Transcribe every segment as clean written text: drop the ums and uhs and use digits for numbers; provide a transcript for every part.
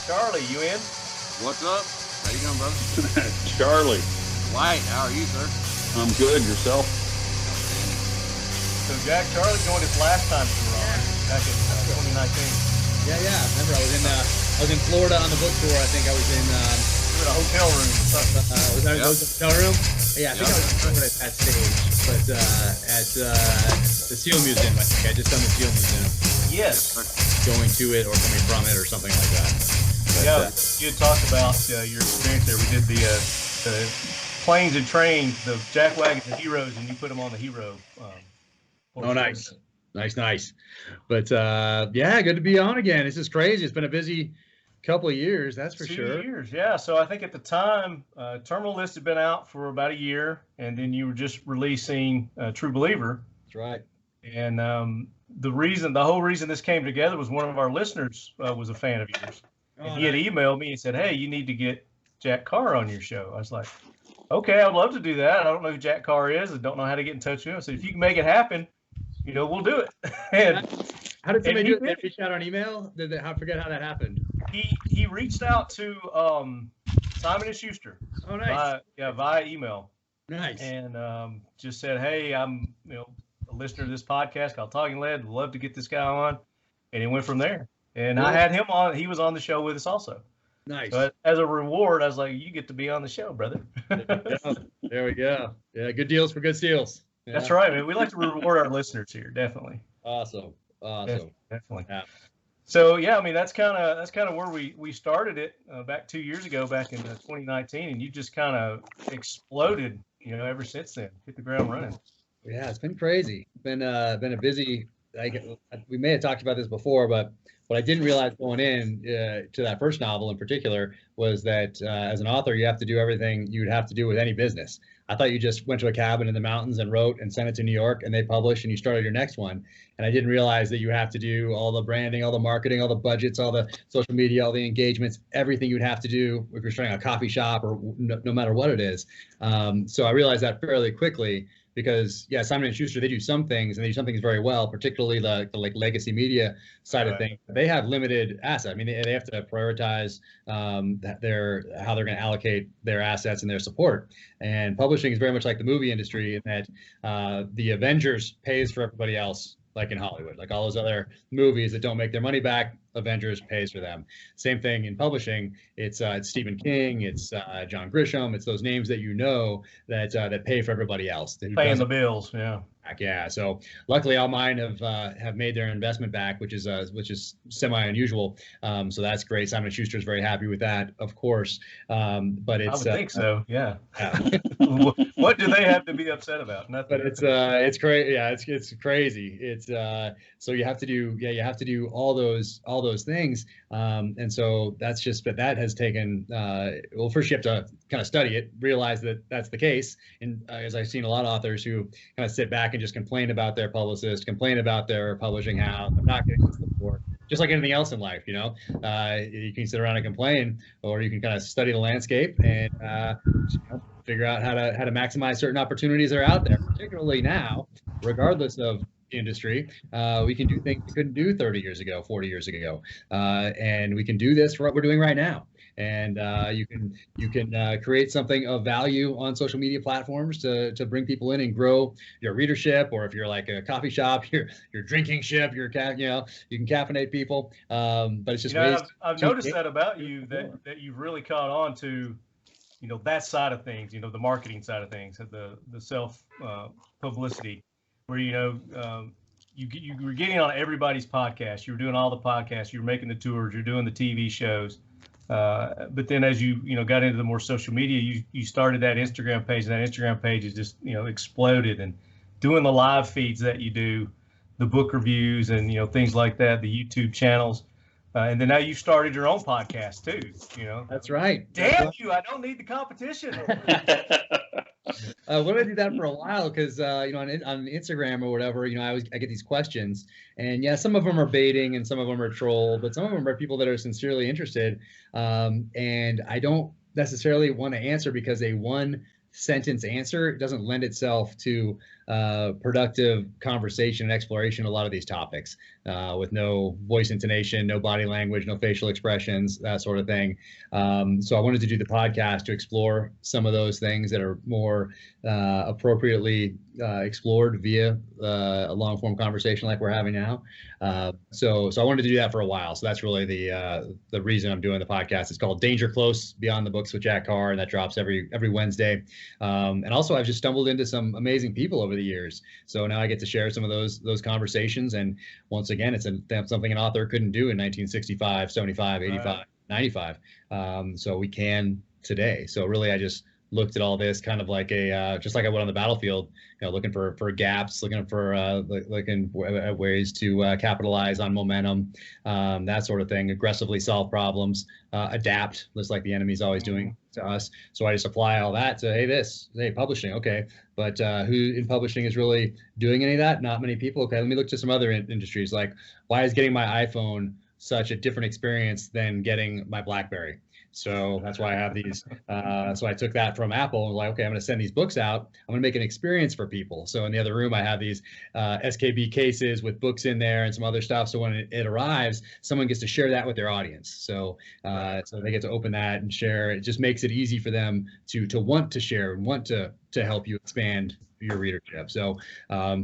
Charlie, you in? What's up? How you doing, brother? Charlie. White, how are you, sir? I'm good. Yourself? So Jack, Charlie joined us last time we were on, back in 2019. Yeah. Remember, I was in Florida on the book tour. I think I was in. You were in a hotel room. Was I in a hotel room? Yeah, I think I was in Florida at that stage, but at the Seal Museum. I think I just done the Seal Museum. Yes. Going to it or coming from it or something like that. But, you had talked about your experience there. We did the planes and trains, the jack wagons and heroes, and you put them on the hero. Oh, nice. But yeah, good to be on again. This is crazy. It's been a busy couple of years, that's for sure. 2 years, yeah. So I think at the time, Terminal List had been out for about a year, and then you were just releasing True Believer. That's right. And the whole reason this came together was one of our listeners was a fan of yours. And he had emailed me and said, hey, you need to get Jack Carr on your show. I was like, okay, I'd love to do that. I don't know who Jack Carr is. I don't know how to get in touch with him. I said, if you can make it happen, we'll do it. And how did somebody do it? They reach out on email? I forget how that happened. He reached out to Simon & Schuster. Oh, nice. Via email. Nice. And just said, hey, I'm a listener to this podcast called Talking Lead. Would love to get this guy on. And it went from there. And I had him on. He was on the show with us also. Nice. But as a reward, I was like, you get to be on the show, brother. There we go. Yeah, good deals for good steals. Yeah. That's right, man. We like to reward our listeners here, definitely. Awesome. Definitely. Yeah. So yeah, I mean that's kind of where we started it back 2 years ago, back in 2019, and you just kind of exploded, ever since then. Hit the ground running. Yeah, it's been crazy. Been a busy. We may have talked about this before, but what I didn't realize going in to that first novel in particular was that as an author, you have to do everything you would have to do with any business. I thought you just went to a cabin in the mountains and wrote and sent it to New York and they published and you started your next one. And I didn't realize that you have to do all the branding, all the marketing, all the budgets, all the social media, all the engagements, everything you'd have to do if you're starting a coffee shop or no matter what it is. So I realized that fairly quickly. Because Simon & Schuster, they do some things and they do some things very well, particularly the legacy media side of things. They have limited assets. I mean, they have to prioritize how they're going to allocate their assets and their support. And publishing is very much like the movie industry in that the Avengers pays for everybody else, like in Hollywood, like all those other movies that don't make their money back. Avengers pays for them. Same thing in publishing. It's Stephen King, it's John Grisham, it's those names that that pay for everybody else. Paying the bills, yeah. Yeah. So luckily, all mine have made their investment back, which is semi unusual. So that's great. Simon & Schuster is very happy with that, of course. But it's I would think so. Yeah. What do they have to be upset about? Nothing. But it's crazy. Yeah, it's crazy. It's so you have to do all those things. And so that has taken well, first you have to kind of study it, realize that that's the case. And as I've seen a lot of authors who kind of sit back and just complain about their publicist, complain about their publishing house, I'm not getting support. Just like anything else in life, you can sit around and complain, or you can kind of study the landscape and figure out how to maximize certain opportunities that are out there, particularly now, regardless of industry. We can do things we couldn't do 30 years ago, 40 years ago, and we can do this for what we're doing right now. And you can create something of value on social media platforms to bring people in and grow your readership. Or if you're like a coffee shop, your drinking ship, you can caffeinate people. But it's just I've noticed that about you, that you've really caught on to that side of things, the marketing side of things, the self publicity, where you were getting on everybody's podcast. You were doing all the podcasts. You were making the tours. You're doing the TV shows. But then as you got into the more social media, you started that Instagram page, and that Instagram page is just exploded, and doing the live feeds that you do, the book reviews, and things like that, the YouTube channels, and then now you started your own podcast too. That's right. Damn you! I don't need the competition. Well, I did that for a while because on Instagram or whatever, I get these questions, and some of them are baiting and some of them are troll, but some of them are people that are sincerely interested, and I don't necessarily want to answer because they won sentence answer, it doesn't lend itself to productive conversation and exploration a lot of these topics, with no voice intonation, no body language, no facial expressions, that sort of thing. So I wanted to do the podcast to explore some of those things that are more appropriately explored via a long form conversation like we're having now. So I wanted to do that for a while. So that's really the reason I'm doing the podcast. It's called Danger Close: Beyond the Books with Jack Carr, and that drops every Wednesday. And also I've just stumbled into some amazing people over the years. So now I get to share some of those conversations. And once again, it's something an author couldn't do in 1965, 75, 85, 95. So we can today. So really, I just looked at all this kind of like just like I would on the battlefield, looking for gaps, looking for looking at ways to capitalize on momentum, that sort of thing, aggressively solve problems, adapt, just like the enemy's always doing to us. So I just apply all that to, hey, publishing, okay, but who in publishing is really doing any of that? Not many people. Okay, let me look to some other industries. Like, why is getting my iPhone such a different experience than getting my BlackBerry? So that's why I have these. So I took that from Apple and was like, okay, I'm going to send these books out. I'm going to make an experience for people. So in the other room, I have these SKB cases with books in there and some other stuff. So when it arrives, someone gets to share that with their audience. So so they get to open that and share. It just makes it easy for them to want to share and want to help you expand your readership. So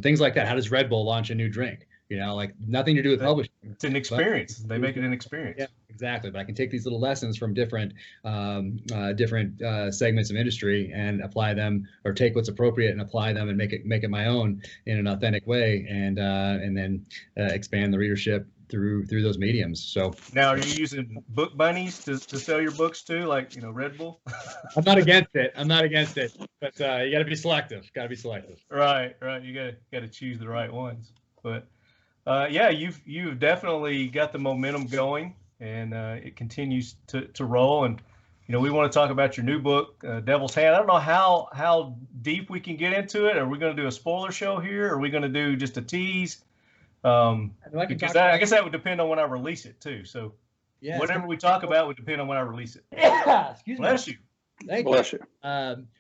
things like that. How does Red Bull launch a new drink? Like nothing to do with publishing. It's an experience. They make it an experience. Yeah, exactly. But I can take these little lessons from different segments of industry and apply them, or take what's appropriate and apply them and make it my own in an authentic way, and then expand the readership through those mediums. So now, are you using book bunnies to sell your books too, like Red Bull? I'm not against it. But you got to be selective. Right. You got to choose the right ones. But yeah, you've definitely got the momentum going, and it continues to roll. And we want to talk about your new book, Devil's Hand. I don't know how deep we can get into it. Are we going to do a spoiler show here? Or are we going to do just a tease? Because I guess that would depend on when I release it too. So yeah, whatever we talk about would depend on when I release it. Excuse me. Bless you. Thank Bless you.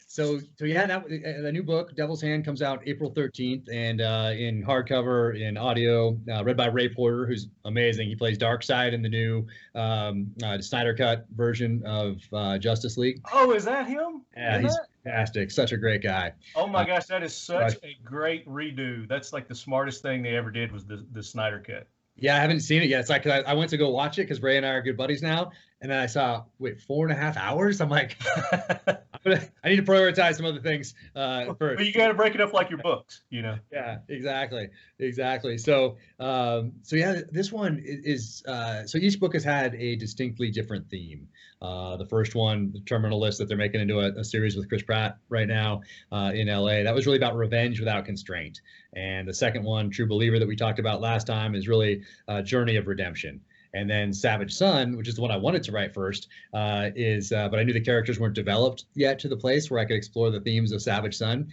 So yeah, the new book, Devil's Hand, comes out April 13th, and in hardcover, in audio, read by Ray Porter, who's amazing. He plays Darkseid in the new Snyder Cut version of Justice League. Oh, is that him? Yeah, he's fantastic. Such a great guy. Oh my gosh, that is such a great redo. That's like the smartest thing they ever did, was the Snyder Cut. Yeah, I haven't seen it yet. It's like I went to go watch it because Ray and I are good buddies now, and then I saw 4.5 hours. I'm like, I need to prioritize some other things first. But you got to break it up like your books, Yeah, exactly. So yeah, this one is so each book has had a distinctly different theme. The first one, the Terminalist, that they're making into a series with Chris Pratt right now in LA, that was really about revenge without constraint. And the second one, True Believer, that we talked about last time, is really a journey of redemption. And then Savage Son, which is the one I wanted to write first, but I knew the characters weren't developed yet to the place where I could explore the themes of Savage Son,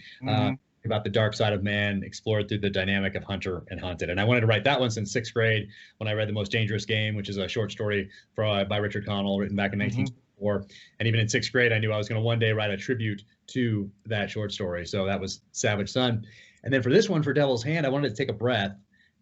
about the dark side of man, explored through the dynamic of hunter and hunted. And I wanted to write that one since 6th grade, when I read The Most Dangerous Game, which is a short story by Richard Connell, written back in 1924. And even in 6th grade, I knew I was going to one day write a tribute to that short story. So that was Savage Son. And then for this one, for Devil's Hand, I wanted to take a breath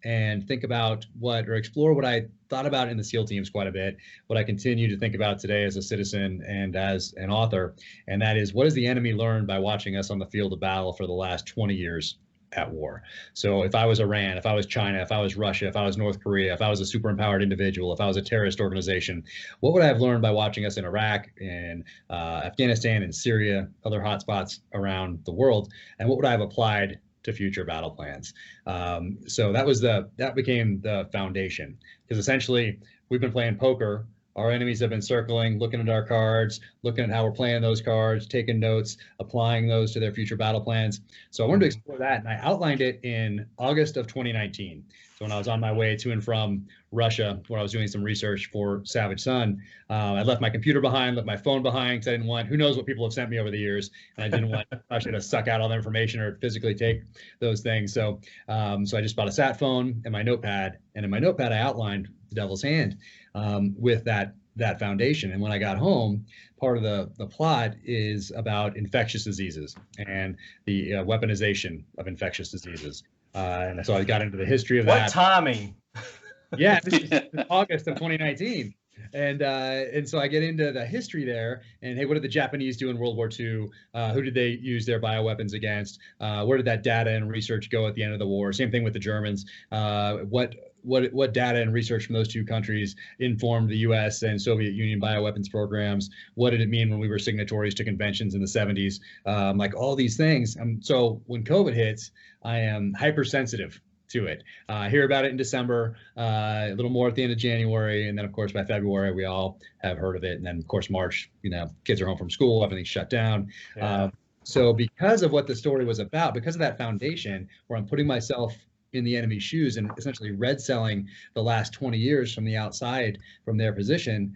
and think about explore what I thought about in the SEAL teams quite a bit, what I continue to think about today as a citizen and as an author, and that is, what has the enemy learned by watching us on the field of battle for the last 20 years at war? So if I was Iran, if I was China, if I was Russia, if I was North Korea, if I was a super empowered individual, if I was a terrorist organization, what would I have learned by watching us in Iraq, in Afghanistan, in Syria, other hotspots around the world, and what would I have applied to future battle plans? So that became the foundation, because essentially we've been playing poker. Our enemies have been circling, looking at our cards, looking at how we're playing those cards, taking notes, applying those to their future battle plans. So I wanted to explore that, and I outlined it in August of 2019. So when I was on my way to and from Russia, where I was doing some research for Savage Son, I left my computer behind, left my phone behind, because I didn't want, who knows what people have sent me over the years, and I didn't want Russia to suck out all the information or physically take those things. So I just bought a sat phone and my notepad, and in my notepad I outlined the Devil's Hand, with that that foundation. And when I got home, part of the plot is about infectious diseases and the weaponization of infectious diseases. And so I got into the history of that. What timing? Yeah, this is August of 2019. And so I get into the history there, and hey, what did the Japanese do in World War II? Who did they use their bioweapons against? Where did that data and research go at the end of the war? Same thing with the Germans. What data and research from those two countries informed the U.S. and Soviet Union bioweapons programs? What did it mean when we were signatories to conventions in the 70s? Like all these things. So when COVID hits, I am hypersensitive to it. Hear about it in December, a little more at the end of January, and then of course by February we all have heard of it, and then of course March, kids are home from school, everything's shut down. Yeah. So because of what the story was about, because of that foundation, where I'm putting myself in the enemy's shoes and essentially red selling the last 20 years from the outside, from their position,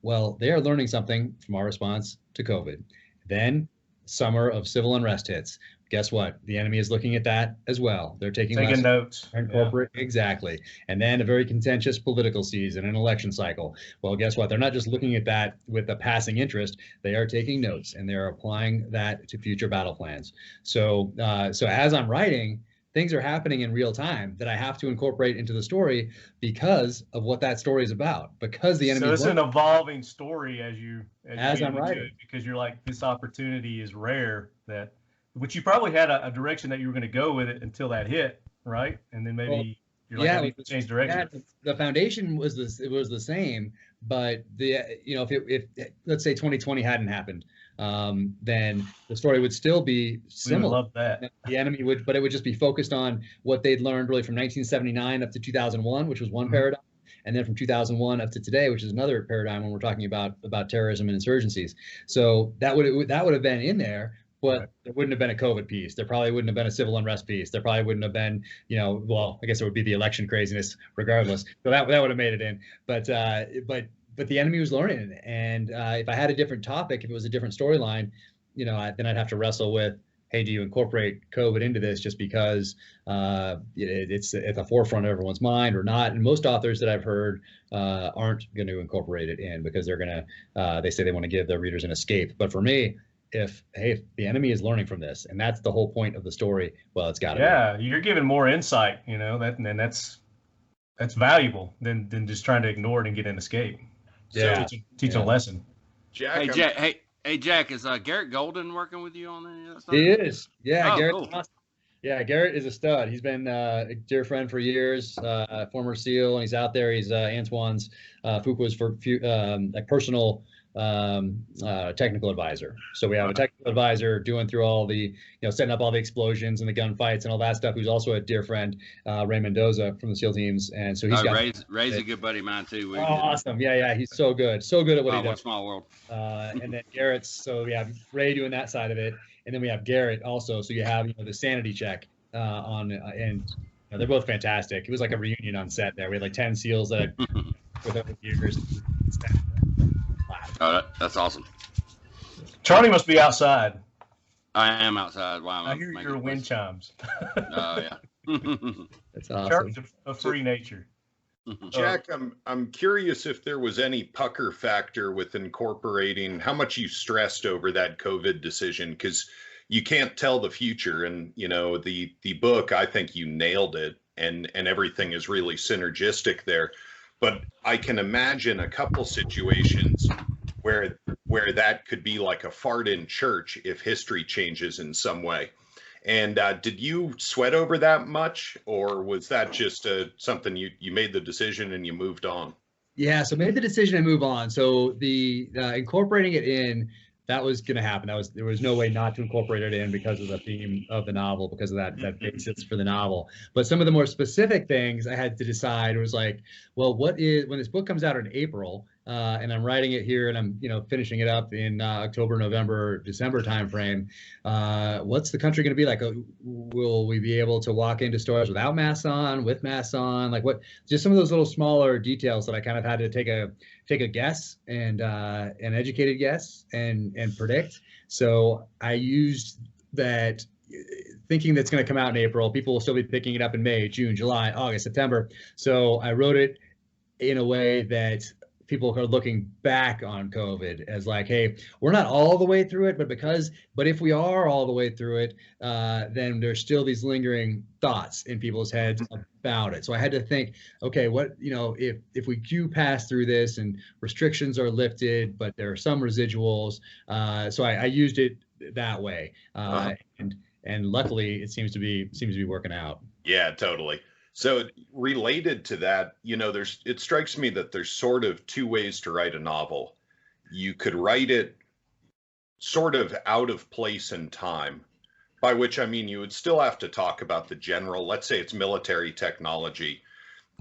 well, they are learning something from our response to COVID. Then summer of civil unrest hits. Guess what? The enemy is looking at that as well. They're taking notes. Corporate, yeah. Exactly. And then a very contentious political season, an election cycle. Well, guess what? They're not just looking at that with a passing interest. They are taking notes, and they're applying that to future battle plans. So as I'm writing, things are happening in real time that I have to incorporate into the story because of what that story is about. Because the enemy. So it's an evolving story as I'm writing, because you're like, this opportunity is rare, which you probably had a direction that you were going to go with it until that hit, right? And then maybe you're like, I need to change direction. Yeah, the foundation was the same, but if let's say 2020 hadn't happened, then the story would still be similar. We would love that. The enemy would, but it would just be focused on what they'd learned really from 1979 up to 2001, which was one paradigm. And then from 2001 up to today, which is another paradigm when we're talking about terrorism and insurgencies. So that would have been in there. But there wouldn't have been a COVID piece. There probably wouldn't have been a civil unrest piece. There probably wouldn't have been, well, I guess it would be the election craziness regardless. So that would have made it in. But the enemy was learning. And if I had a different topic, if it was a different storyline, then I'd have to wrestle with, hey, do you incorporate COVID into this just because it's at the forefront of everyone's mind or not? And most authors that I've heard aren't going to incorporate it in because they're going to, they say they want to give their readers an escape. But for me, if the enemy is learning from this, and that's the whole point of the story, well, it's got to be. Yeah, you're giving more insight, and that's valuable than just trying to ignore it and get an escape. Yeah, so teaching a lesson. Jack, hey Jack, is Garrett Golden working with you on that stuff? He is. Yeah, Garrett's cool. awesome. Yeah, Garrett is a stud. He's been a dear friend for years, former SEAL, and he's out there. He's Antoine's Fuqua's personal technical advisor. So we have a technical advisor doing through all the, setting up all the explosions and the gunfights and all that stuff, who's also a dear friend, Ray Mendoza from the SEAL teams. And so he's got Ray's a good buddy of mine too. Awesome. Yeah. He's so good at what he does. Small world. And then Garrett's, so we have Ray doing that side of it. And then we have Garrett also. So you have, the sanity check and they're both fantastic. It was like a reunion on set there. We had like 10 SEALs that with over the years. Oh, that's awesome. Charlie must be outside. I am outside. Wow. I hear your wind chimes. Oh, yeah. That's awesome. Charlie's a free nature. Jack, I'm curious if there was any pucker factor with incorporating how much you stressed over that COVID decision, because you can't tell the future. And, the book, I think you nailed it, and everything is really synergistic there. But I can imagine a couple situations where that could be like a fart in church if history changes in some way. And did you sweat over that much, or was that just something you made the decision and you moved on? Yeah, so made the decision and move on. So the incorporating it in, that was going to happen. There was no way not to incorporate it in because of the theme of the novel, because of that basis for the novel. But some of the more specific things I had to decide was like, well, when this book comes out in April, and I'm writing it here and I'm finishing it up in October, November, December timeframe, what's the country going to be like? Will we be able to walk into stores without masks on, with masks on? Like what? Just some of those little smaller details that I kind of had to take a guess and an educated guess and predict. So I used that thinking that's going to come out in April. People will still be picking it up in May, June, July, August, September. So I wrote it in a way that people are looking back on COVID as like, hey, we're not all the way through it, but if we are all the way through it, then there's still these lingering thoughts in people's heads about it. So I had to think, okay, if we do pass through this and restrictions are lifted, but there are some residuals. So I used it that way, and luckily it seems to be working out. Yeah, totally. So related to that, it strikes me that there's sort of two ways to write a novel. You could write it sort of out of place and time, by which I mean you would still have to talk about the general, let's say it's military technology.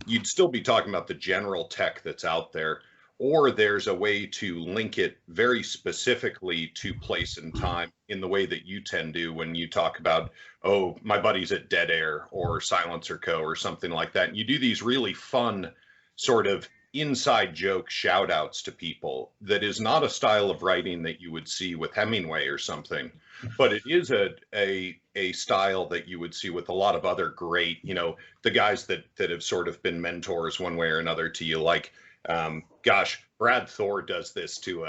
You'd still be talking about the general tech that's out there, or there's a way to link it very specifically to place and time in the way that you tend to when you talk about, oh, my buddy's at Dead Air or Silencer Co. or something like that. And you do these really fun sort of inside joke shout outs to people that is not a style of writing that you would see with Hemingway or something, but it is a style that you would see with a lot of other great, the guys that have sort of been mentors one way or another to you, like, Brad Thor does this to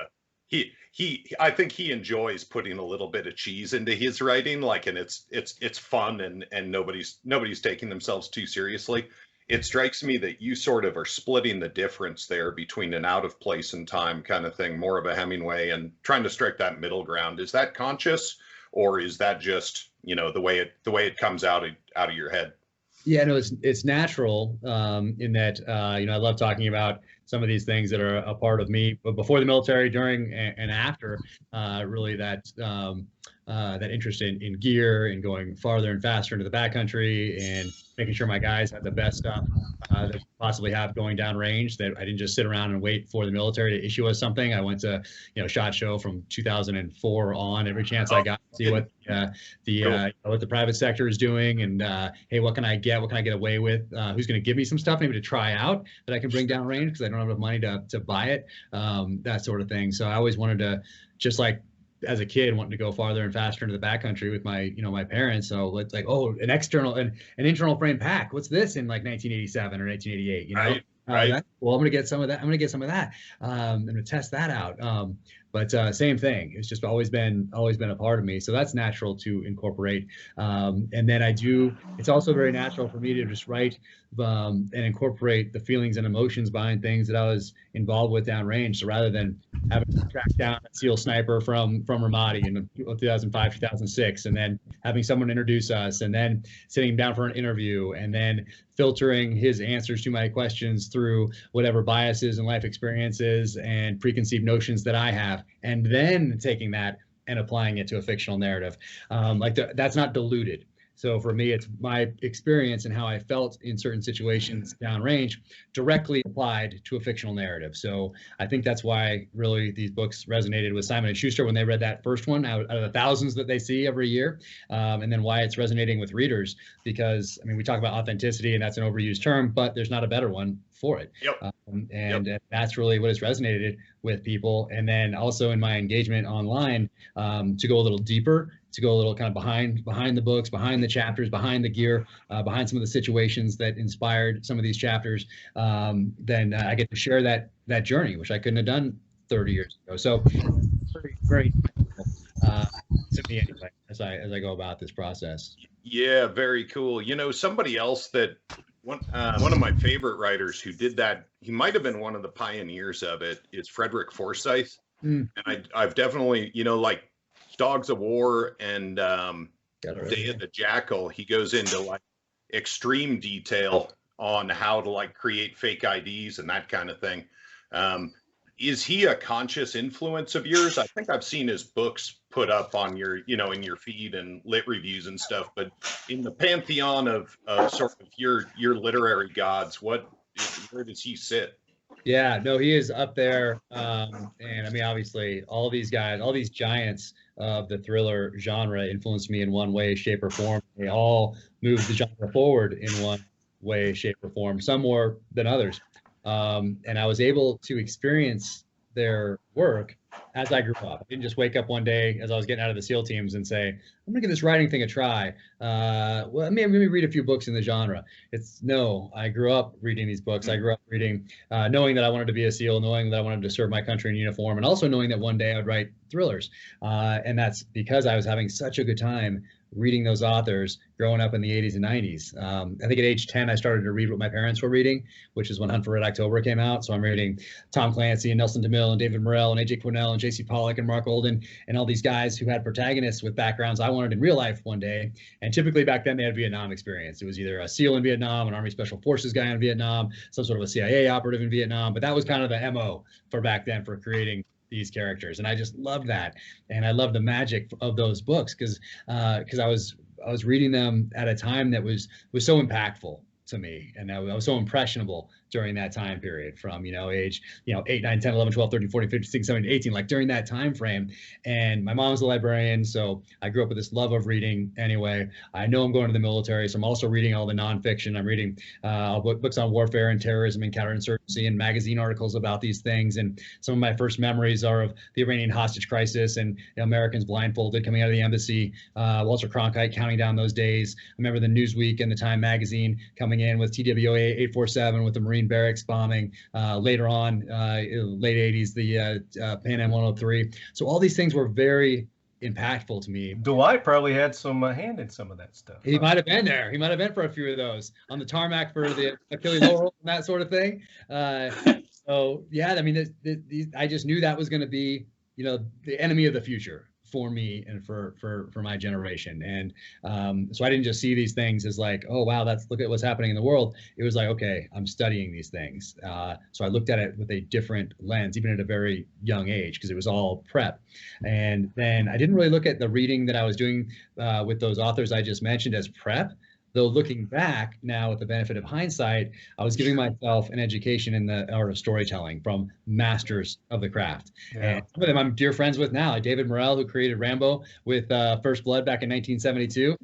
I think he enjoys putting a little bit of cheese into his writing, like, and it's fun and nobody's taking themselves too seriously. It strikes me that you sort of are splitting the difference there between an out of place and time kind of thing, more of a Hemingway, and trying to strike that middle ground. Is that conscious, or is that just, the way it comes out of your head? Yeah, no, it's natural in that, I love talking about some of these things that are a part of me, but before the military, during and after, really that interest in gear and going farther and faster into the backcountry and making sure my guys had the best stuff that they possibly have going down range, that I didn't just sit around and wait for the military to issue us something. I went to, SHOT Show from 2004 on every chance I got to see what the private sector is doing, and hey, what can I get away with? Who's going to give me some stuff maybe to try out that I can bring down range because I don't have enough money to buy it, that sort of thing. So I always wanted to, just like as a kid, wanting to go farther and faster into the backcountry with my parents. So it's like, oh, an internal frame pack. What's this in like 1987 or 1988? Right. Well, I'm gonna get some of that. I'm gonna test that out. But same thing. It's just always been a part of me. So that's natural to incorporate. And then it's also very natural for me to just write and incorporate the feelings and emotions behind things that I was involved with downrange. So rather than having to track down a SEAL sniper from Ramadi in 2005, 2006, and then having someone introduce us, and then sitting down for an interview, and then filtering his answers to my questions through whatever biases and life experiences and preconceived notions that I have, and then taking that and applying it to a fictional narrative. That's not diluted. So for me, it's my experience and how I felt in certain situations downrange directly applied to a fictional narrative. So I think that's why really these books resonated with Simon & Schuster when they read that first one out of the thousands that they see every year. And then why it's resonating with readers, because we talk about authenticity, and that's an overused term, but there's not a better one for it. Yep. That's really what has resonated with people. And then also in my engagement online, to go a little deeper, to go a little kind of behind the books, behind the chapters, behind the gear, behind some of the situations that inspired some of these chapters, then I get to share that journey, which I couldn't have done 30 years ago. So very, very to me anyway, as I go about this process. Yeah, very cool. Somebody else that one of my favorite writers who did that, he might have been one of the pioneers of it, is Frederick Forsyth. And I've definitely, like Dogs of War and Day of the Jackal, he goes into like extreme detail on how to like create fake IDs and that kind of thing. Is he a conscious influence of yours? I think I've seen his books put up on your, in your feed and lit reviews and stuff, but in the pantheon of sort of your literary gods, where does he sit? Yeah, no, he is up there. And obviously all these guys, all these giants of the thriller genre influenced me in one way, shape, or form. They all moved the genre forward in one way, shape, or form, some more than others. And I was able to experience their work as I grew up. I didn't just wake up one day as I was getting out of the SEAL teams and say, I'm gonna give this writing thing a try. Well, maybe read a few books in the genre. No, I grew up reading these books. I grew up reading, knowing that I wanted to be a SEAL, knowing that I wanted to serve my country in uniform, and also knowing that one day I'd write thrillers. And that's because I was having such a good time reading those authors growing up in the 80s and 90s. I think at age 10, I started to read what my parents were reading, which is when Hunt for Red October came out. So I'm reading Tom Clancy and Nelson DeMille and David Morrell and A.J. Quinnell and J.C. Pollock and Mark Golden and all these guys who had protagonists with backgrounds I wanted in real life one day. And typically back then they had Vietnam experience. It was either a SEAL in Vietnam, an Army Special Forces guy in Vietnam, some sort of a CIA operative in Vietnam. But that was kind of the MO for back then for creating these characters. And I just loved that. And I loved the magic of those books because I was reading them at a time that was so impactful to me. And I was so impressionable during that time period from, age, 8, 9, 10, 11, 12, 13, 14, 15, 16, 17, 18, like during that time frame. And my mom's a librarian, so I grew up with this love of reading anyway. I know I'm going to the military, so I'm also reading all the nonfiction. I'm reading books on warfare and terrorism and counterinsurgency and magazine articles about these things. And some of my first memories are of the Iranian hostage crisis and Americans blindfolded coming out of the embassy, Walter Cronkite counting down those days. I remember the Newsweek and the Time magazine coming in with TWA 847 with the Marine barracks bombing. Later on, late 80s, the Pan Am 103. So all these things were very impactful to me. Dwight probably had some hand in some of that stuff. He might have been there. He might have been for a few of those on the tarmac for the Achilles Laurel and that sort of thing. So yeah, I mean, I just knew that was going to be, the enemy of the future for me and for my generation. And so I didn't just see these things as like, oh, wow, look at what's happening in the world. It was like, okay, I'm studying these things. So I looked at it with a different lens, even at a very young age, because it was all prep. And then I didn't really look at the reading that I was doing with those authors I just mentioned as prep. Though looking back now with the benefit of hindsight, I was giving myself an education in the art of storytelling from masters of the craft. Yeah. And some of them I'm dear friends with now, like David Morrell, who created Rambo with First Blood back in 1972.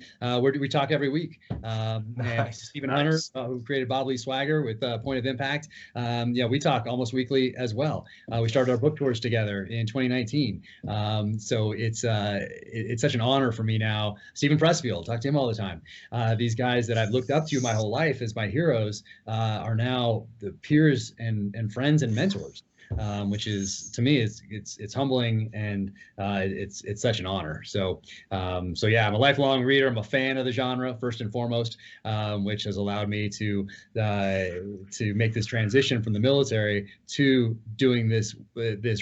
We talk every week. And Stephen Hunter, who created Bob Lee Swagger with Point of Impact. We talk almost weekly as well. We started our book tours together in 2019. So it's such an honor for me now. Stephen Pressfield, talk to him all the time. These guys that I've looked up to my whole life as my heroes are now the peers and friends and mentors, which is, to me, it's humbling and it's such an honor. So yeah, I'm a lifelong reader. I'm a fan of the genre first and foremost, which has allowed me to make this transition from the military to doing this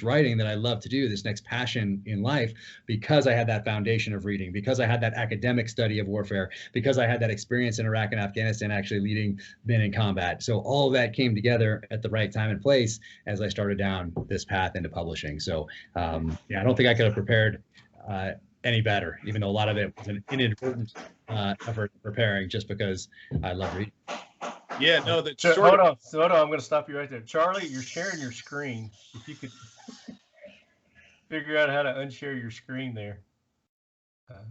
writing that I love to do, this next passion in life, because I had that foundation of reading, because I had that academic study of warfare, because I had that experience in Iraq and Afghanistan actually leading men in combat. So all of that came together at the right time and place as I started down this path into publishing. So I don't think I could have prepared any better, even though a lot of it was an inadvertent effort preparing just because I love reading. Yeah, no, that's hold on, I'm going to stop you right there. Charlie, you're sharing your screen. If you could figure out how to unshare your screen there.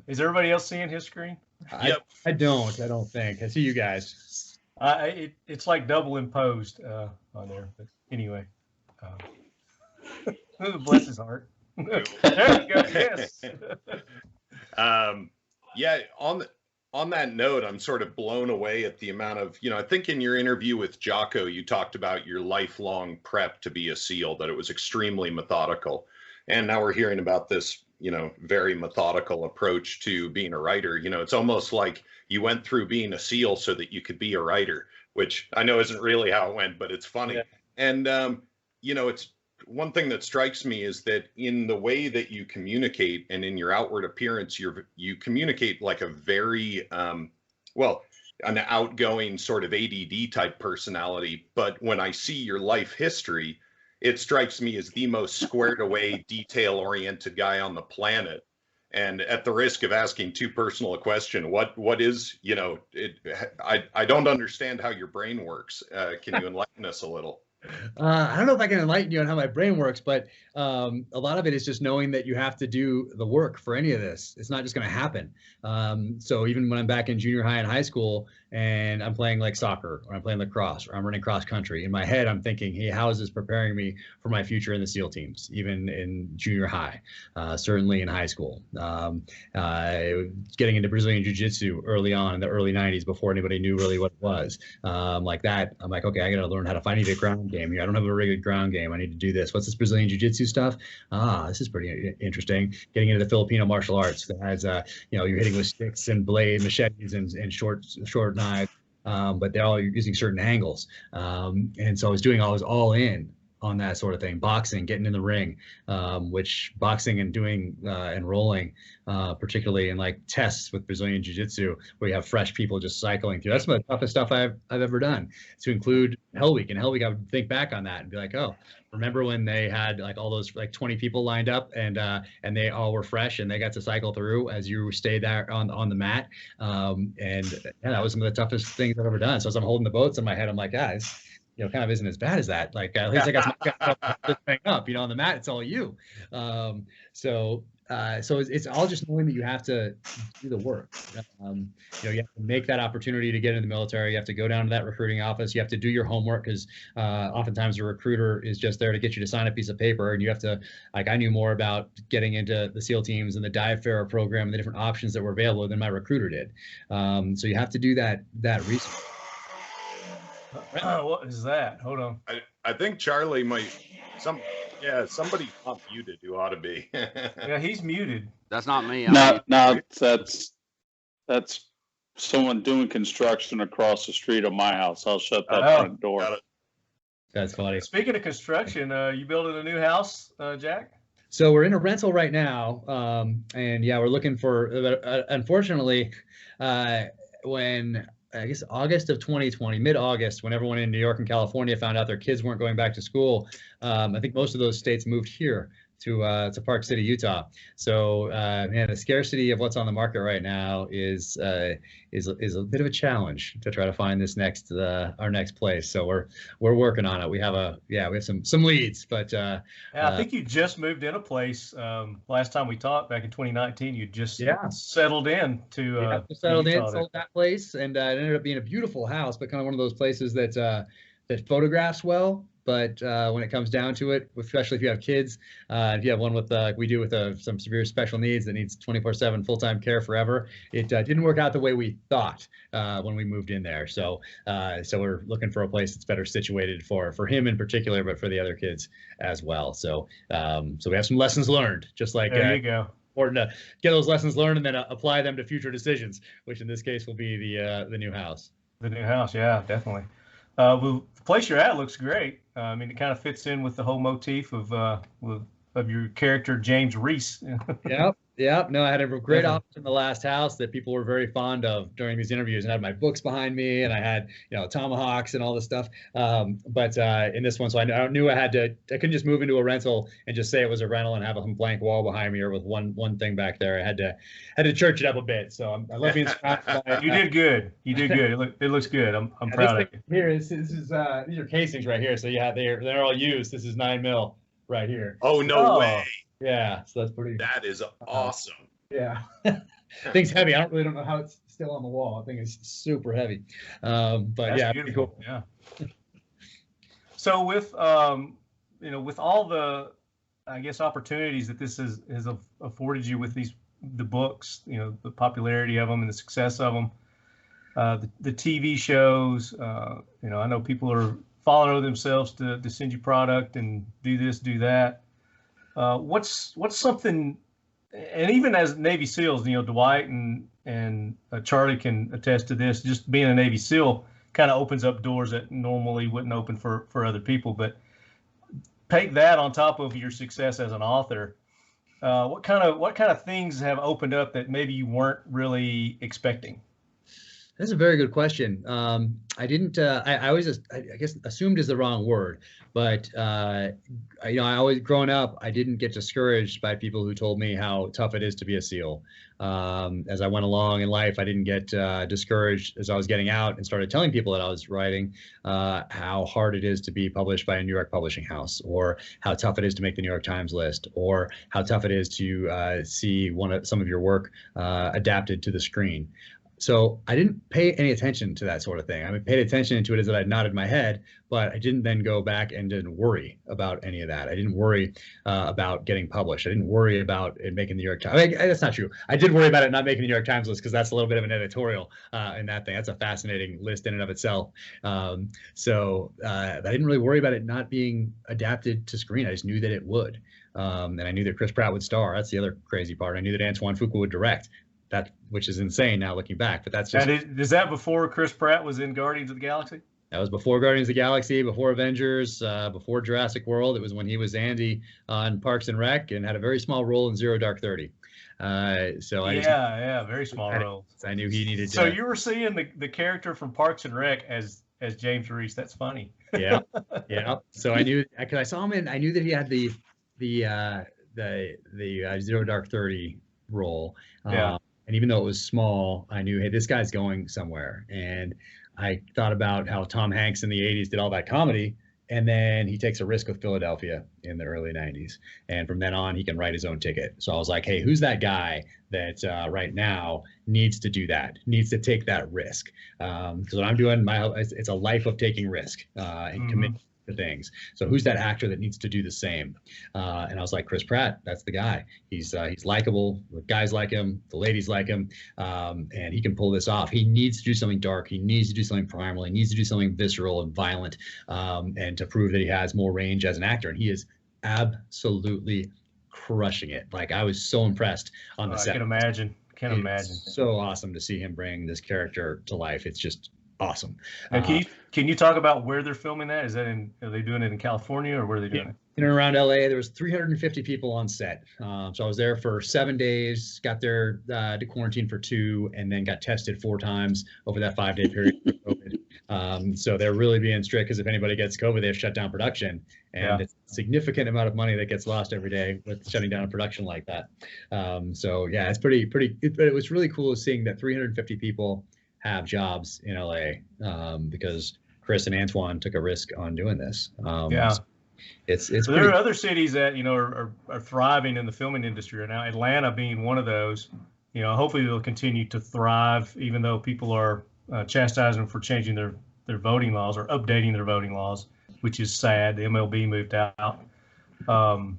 Is everybody else seeing his screen? Yep. I don't think. I see you guys. It's like double imposed on there. But anyway, bless his heart. There you go. Yes. Yeah. On that note, I'm sort of blown away at the amount of, I think in your interview with Jocko, you talked about your lifelong prep to be a SEAL, that it was extremely methodical. And now we're hearing about this, very methodical approach to being a writer. It's almost like you went through being a SEAL so that you could be a writer, which I know isn't really how it went, but it's funny. Yeah. And, it's one thing that strikes me is that in the way that you communicate and in your outward appearance, you communicate like a very, an outgoing sort of ADD type personality. But when I see your life history, it strikes me as the most squared away, detail oriented guy on the planet. And at the risk of asking too personal a question, what is, I don't understand how your brain works. Can you enlighten us a little? I don't know if I can enlighten you on how my brain works, but a lot of it is just knowing that you have to do the work for any of this. It's not just going to happen. So even when I'm back in junior high and high school and I'm playing like soccer or I'm playing lacrosse or I'm running cross country, in my head, I'm thinking, hey, how is this preparing me for my future in the SEAL teams, even in junior high, certainly in high school. Getting into Brazilian Jiu-Jitsu early on in the early 90s before anybody knew really what it was. Like that, I'm like, okay, I got to learn how to find a ground game here. I don't have a really good ground game. I need to do this. What's this Brazilian Jiu-Jitsu stuff? This is pretty interesting. Getting into the Filipino martial arts that has, you're hitting with sticks and blade machetes and short knives, but they're all using certain angles. And so I was all in on that sort of thing. Boxing, getting in the ring, which boxing and doing and rolling, particularly in like tests with Brazilian Jiu-Jitsu, where you have fresh people just cycling through. That's some of the toughest stuff I've ever done. To include Hell Week. And Hell Week, I would think back on that and be like, oh, remember when they had like all those like 20 people lined up and they all were fresh and they got to cycle through as you stayed there on the mat. And that was some of the toughest things I've ever done. So as I'm holding the boats in my head, I'm like, guys, kind of isn't as bad as that. Like at least I got this thing up, on the mat, it's all you. So it's all just knowing that you have to do the work. You have to make that opportunity to get into the military. You have to go down to that recruiting office. You have to do your homework because oftentimes a recruiter is just there to get you to sign a piece of paper. And you have to, like, I knew more about getting into the SEAL teams and the dive fair program and the different options that were available than my recruiter did. So you have to do that research. What is that? Hold on. I think Charlie might somebody not muted who ought to be. Yeah, he's muted. That's not me. No, that's someone doing construction across the street of my house. I'll shut that front door. That's funny. Speaking of construction, you building a new house, Jack? So we're in a rental right now, and we're looking for. Unfortunately, when I guess August of 2020, mid-August, when everyone in New York and California found out their kids weren't going back to school, I think most of those states moved here to Park City, Utah. So, the scarcity of what's on the market right now is a bit of a challenge to try to find this our next place. So we're working on it. We have some leads, but I think you just moved in a place. Last time we talked back in 2019, you just settled in to sold that place, and it ended up being a beautiful house, but kind of one of those places that photographs well. But when it comes down to it, especially if you have kids, if you have one with we do with some severe special needs that needs 24/7 full-time care forever, it didn't work out the way we thought when we moved in there. So we're looking for a place that's better situated for him in particular, but for the other kids as well. So we have some lessons learned, just like there you go. Important to get those lessons learned and then apply them to future decisions, which in this case will be the new house. The new house, yeah, definitely. Well, the place you're at looks great. I mean, it kind of fits in with the whole motif of your character, James Reece. Yep. No, I had a great office in the last house that people were very fond of during these interviews, and I had my books behind me, and I had tomahawks and all this stuff. But in this one, so I knew I couldn't just move into a rental and just say it was a rental and have a blank wall behind me or with one thing back there. I had to church it up a bit. So I love being surrounded by. You did good. It looks good. I'm proud of you. Here is these are casings right here. So they're all used. This is 9mm right here. Oh, no way. Yeah, so that's pretty. That is awesome. Yeah, thing's heavy. I don't know how it's still on the wall. I think it's super heavy. But that's pretty cool. Yeah. So with with all the, I guess, opportunities that this has afforded you with the books, the popularity of them and the success of them, the TV shows, I know people are following themselves to send you product and do this, do that. What's something, and even as Navy SEALs, Dwight and Charlie can attest to this, just being a Navy SEAL kind of opens up doors that normally wouldn't open for other people. But take that on top of your success as an author. What kind of things have opened up that maybe you weren't really expecting? That's a very good question. I didn't. I always, I guess, assumed is the wrong word, but I always growing up, I didn't get discouraged by people who told me how tough it is to be a SEAL. As I went along in life, I didn't get discouraged as I was getting out and started telling people that I was writing how hard it is to be published by a New York publishing house, or how tough it is to make the New York Times list, or how tough it is to see some of your work adapted to the screen. So I didn't pay any attention to that sort of thing. I paid attention to it as that I nodded my head, but I didn't then go back and didn't worry about any of that. I didn't worry about getting published. I didn't worry about it making the New York Times. That's not true. I did worry about it not making the New York Times list, because that's a little bit of an editorial in that thing. That's a fascinating list in and of itself. So I didn't really worry about it not being adapted to screen. I just knew that it would. And I knew that Chris Pratt would star. That's the other crazy part. I knew that Antoine Fuqua would direct. That, which is insane now looking back, but that's just. Is that before Chris Pratt was in Guardians of the Galaxy? That was before Guardians of the Galaxy, before Avengers, before Jurassic World. It was when he was Andy on Parks and Rec and had a very small role in Zero Dark 30. Very small role. I knew he needed. So you were seeing the character from Parks and Rec as James Reece. That's funny. Yeah, yeah. So I knew, because I saw him and I knew that he had the Zero Dark 30 role. Yeah. And even though it was small, I knew, hey, this guy's going somewhere. And I thought about how Tom Hanks in the 80s did all that comedy, and then he takes a risk with Philadelphia in the early 90s. And from then on, he can write his own ticket. So I was like, hey, who's that guy that right now needs to do that, needs to take that risk? Because what I'm doing, it's a life of taking risk and committing to things. So who's that actor that needs to do the same? And I was like, Chris Pratt, that's the guy. He's likable. The guys like him. The ladies like him. And he can pull this off. He needs to do something dark. He needs to do something primal. He needs to do something visceral and violent, and to prove that he has more range as an actor. And he is absolutely crushing it. Like, I was so impressed on the set. I can imagine. So awesome to see him bring this character to life. It's just awesome. Now, can you talk about where they're filming that? Are they doing it in California, or where are they doing it? In and around LA. There was 350 people on set. So I was there for 7 days, got there to quarantine for 2, and then got tested 4 times over that 5-day period for COVID. So they're really being strict, because if anybody gets COVID, they have shut down production. And it's a significant amount of money that gets lost every day with shutting down a production like that. So yeah, it's pretty, but it was really cool seeing that 350 people have jobs in LA, because Chris and Antoine took a risk on doing this. It's so there are other cities that are thriving in the filming industry right now. Atlanta being one of those. Hopefully they'll continue to thrive, even though people are chastising them for changing their voting laws or updating their voting laws, which is sad. The MLB moved out. I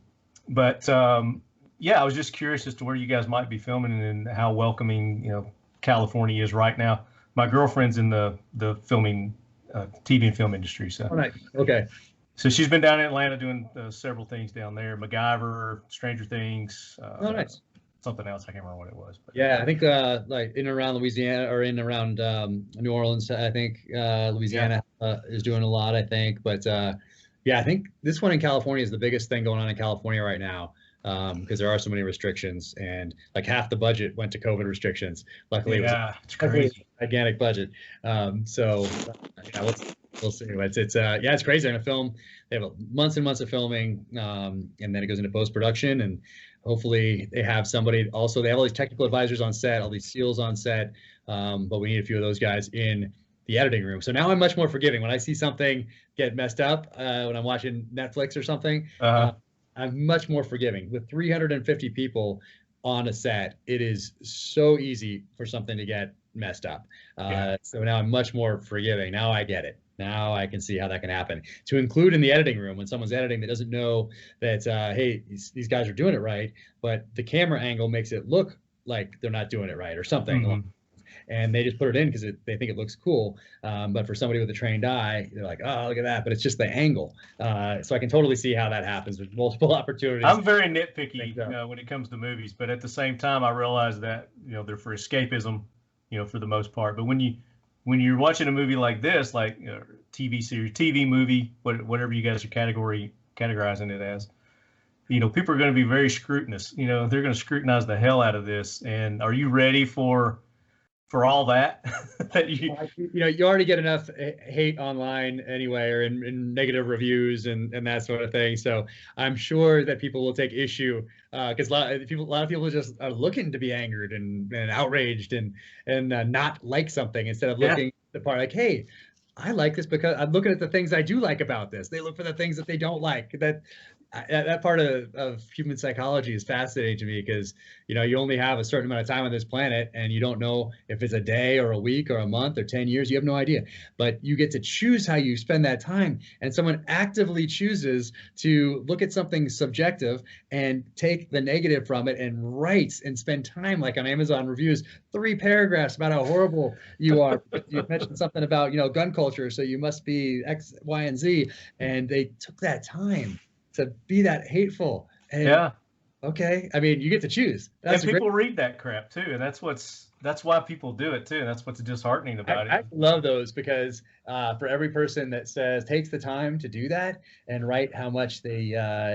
was just curious as to where you guys might be filming and how welcoming California is right now. My girlfriend's in the filming, TV and film industry. So okay. So she's been down in Atlanta doing several things down there. MacGyver, Stranger Things. Nice. Something else, I can't remember what it was. But. Yeah, I think like in and around Louisiana, or in and around New Orleans. I think Louisiana is doing a lot. I think, but I think this one in California is the biggest thing going on in California right now. Because there are so many restrictions, and like half the budget went to COVID restrictions. Luckily, it's crazy. Gigantic budget. We'll see. It's crazy. They're gonna film. They have months and months of filming, and then it goes into post-production, and hopefully they have somebody. Also, they have all these technical advisors on set, all these SEALs on set, but we need a few of those guys in the editing room. So now I'm much more forgiving when I see something get messed up when I'm watching Netflix or something. I'm much more forgiving. With 350 people on a set, it is so easy for something to get messed up. So now I'm much more forgiving. Now I get it. Now I can see how that can happen. To include in the editing room when someone's editing that doesn't know that, hey, these guys are doing it right, but the camera angle makes it look like they're not doing it right or something. And they just put it in because they think it looks cool. But for somebody with a trained eye, they're like, oh, look at that. But it's just the angle. So I can totally see how that happens. There's multiple opportunities. I'm very nitpicky when it comes to movies. But at the same time, I realize that, they're for escapism, for the most part. But when you're watching a movie like this, like TV series, TV movie, whatever you guys are categorizing it as, people are going to be very scrutinous. They're going to scrutinize the hell out of this. And are you ready for for all that that you you already get enough hate online anyway, or in negative reviews and that sort of thing. So I'm sure that people will take issue because a lot of people just are looking to be angered and outraged and not like something instead of looking at the part like, hey, I like this because I'm looking at the things I do like about this. They look for the things that they don't like. That part of human psychology is fascinating to me because, you only have a certain amount of time on this planet and you don't know if it's a day or a week or a month or 10 years. You have no idea, but you get to choose how you spend that time. And someone actively chooses to look at something subjective and take the negative from it and writes and spend time, like on Amazon reviews, 3 paragraphs about how horrible you are. You mentioned something about, gun culture, so you must be X, Y, and Z. And they took that time to be that hateful. And okay, I mean, you get to choose. And people read that crap too, and that's why people do it too. And that's what's disheartening about it. I love those because for every person that takes the time to do that and write how much they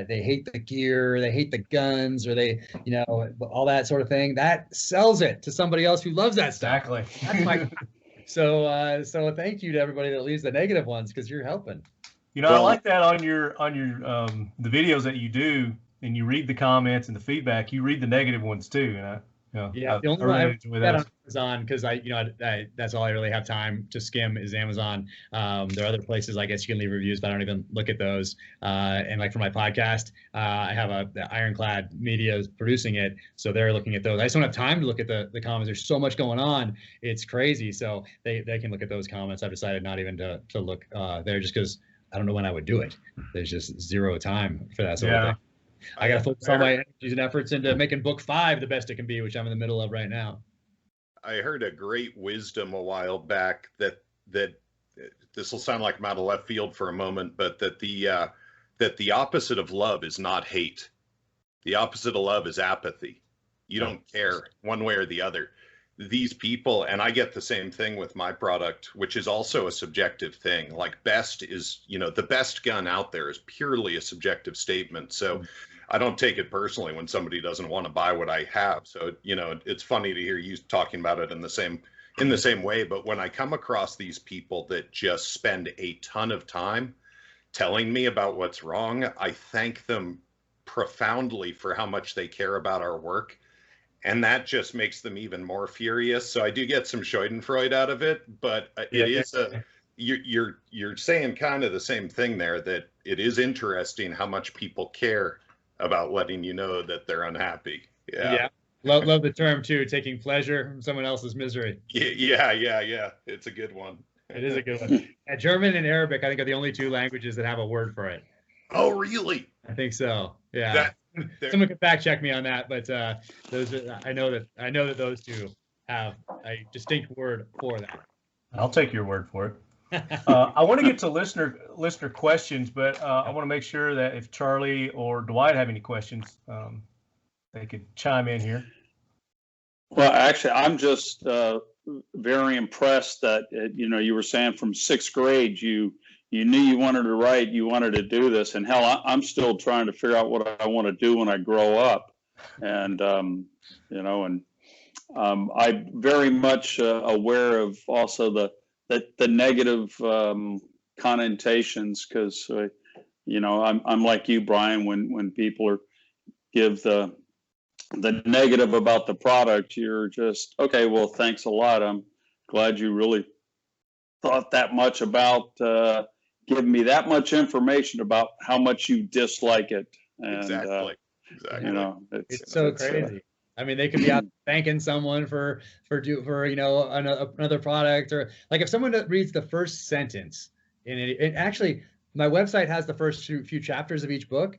hate the gear, they hate the guns, or they all that sort of thing, that sells it to somebody else who loves that stuff. Exactly. That's my so thank you to everybody that leaves the negative ones because you're helping. I like that on your the videos that you do, and you read the comments and the feedback. You read the negative ones too, the only one I enjoy that on Amazon because I that's all I really have time to skim is Amazon. There are other places I guess you can leave reviews, but I don't even look at those. And like for my podcast, I have the Ironclad Media is producing it, so they're looking at those. I just don't have time to look at the comments. There's so much going on, it's crazy. So they can look at those comments. I've decided not even to look there just because I don't know when I would do it. There's just zero time for that sort of thing. I got to focus all my energies and efforts into making book 5 the best it can be, which I'm in the middle of right now. I heard a great wisdom a while back that this will sound like I'm out of left field for a moment, but that the opposite of love is not hate. The opposite of love is apathy. You don't care one way or the other. These people, and I get the same thing with my product, which is also a subjective thing. Like best is, the best gun out there is purely a subjective statement. So I don't take it personally when somebody doesn't want to buy what I have. So, it's funny to hear you talking about it in the same way. But when I come across these people that just spend a ton of time telling me about what's wrong, I thank them profoundly for how much they care about our work. And that just makes them even more furious. So I do get some Schadenfreude out of it, but you're saying kind of the same thing there, that it is interesting how much people care about letting you know that they're unhappy. Yeah. Love the term too, taking pleasure from someone else's misery. Yeah. It's a good one. It is a good one. German and Arabic, I think, are the only 2 languages that have a word for it. Oh, really? I think so. Yeah. Someone could fact check me on that, but I know that those 2 have a distinct word for that. I'll take your word for it. I want to get to listener questions, but I want to make sure that if Charlie or Dwight have any questions, they could chime in here. Well, actually, I'm just very impressed that you were saying from 6th grade you knew you wanted to write, you wanted to do this, and hell, I'm still trying to figure out what I want to do when I grow up, and I'm very much aware of also the negative connotations because I'm like you, Brian. When people give the negative about the product, you're just okay. Well, thanks a lot. I'm glad you really thought that much about. Giving me that much information about how much you dislike it. And, exactly. It's so crazy. I mean, they could be out thanking someone for another product, or like if someone reads the first sentence in it. And actually, my website has the first few chapters of each book.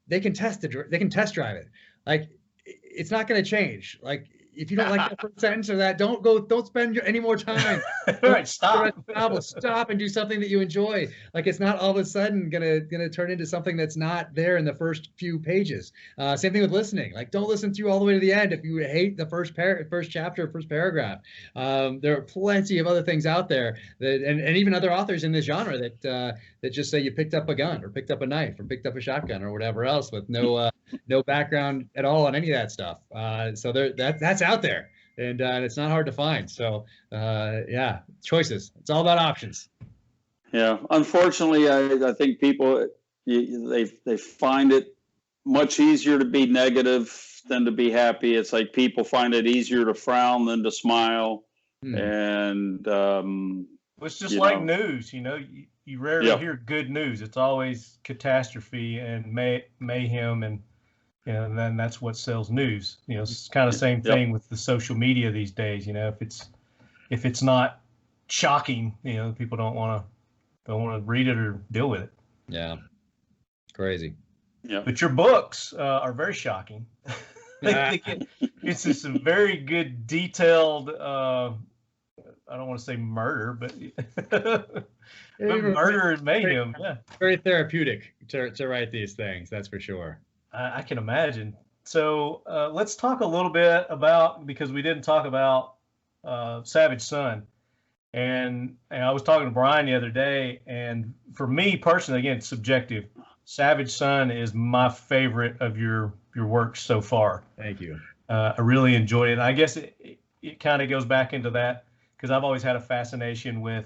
They can test drive it. Like it's not going to change. Like if you don't like that first sentence or that, don't spend any more time. Right, stop. Stop and do something that you enjoy. Like it's not all of a sudden gonna turn into something that's not there in the first few pages. Same thing with listening. Like don't listen through all the way to the end if you hate the first chapter, first paragraph. There are plenty of other things out there that, and even other authors in this genre that just say you picked up a gun or picked up a knife or picked up a shotgun or whatever else with no background at all on any of that stuff. So that's out there. and it's not hard to find. So yeah, choices. It's all about options. Yeah, unfortunately, I think people they find it much easier to be negative than to be happy. It's like people find it easier to frown than to smile, and it's just like news. You rarely hear good news. It's always catastrophe and mayhem, and then that's what sells news. It's kind of same thing with the social media these days. If it's not shocking, people don't want to read it or deal with it. Yeah, crazy. Yeah. But your books are very shocking. It's just a very good, detailed. I don't want to say murder, but murder and mayhem. Yeah. Very therapeutic to write these things. That's for sure. I can imagine. So let's talk a little bit about, because we didn't talk about Savage Son. And I was talking to Brian the other day, and for me personally, again, it's subjective. Savage Son is my favorite of your works so far. Thank you. I really enjoyed it. I guess it kind of goes back into that, because I've always had a fascination with,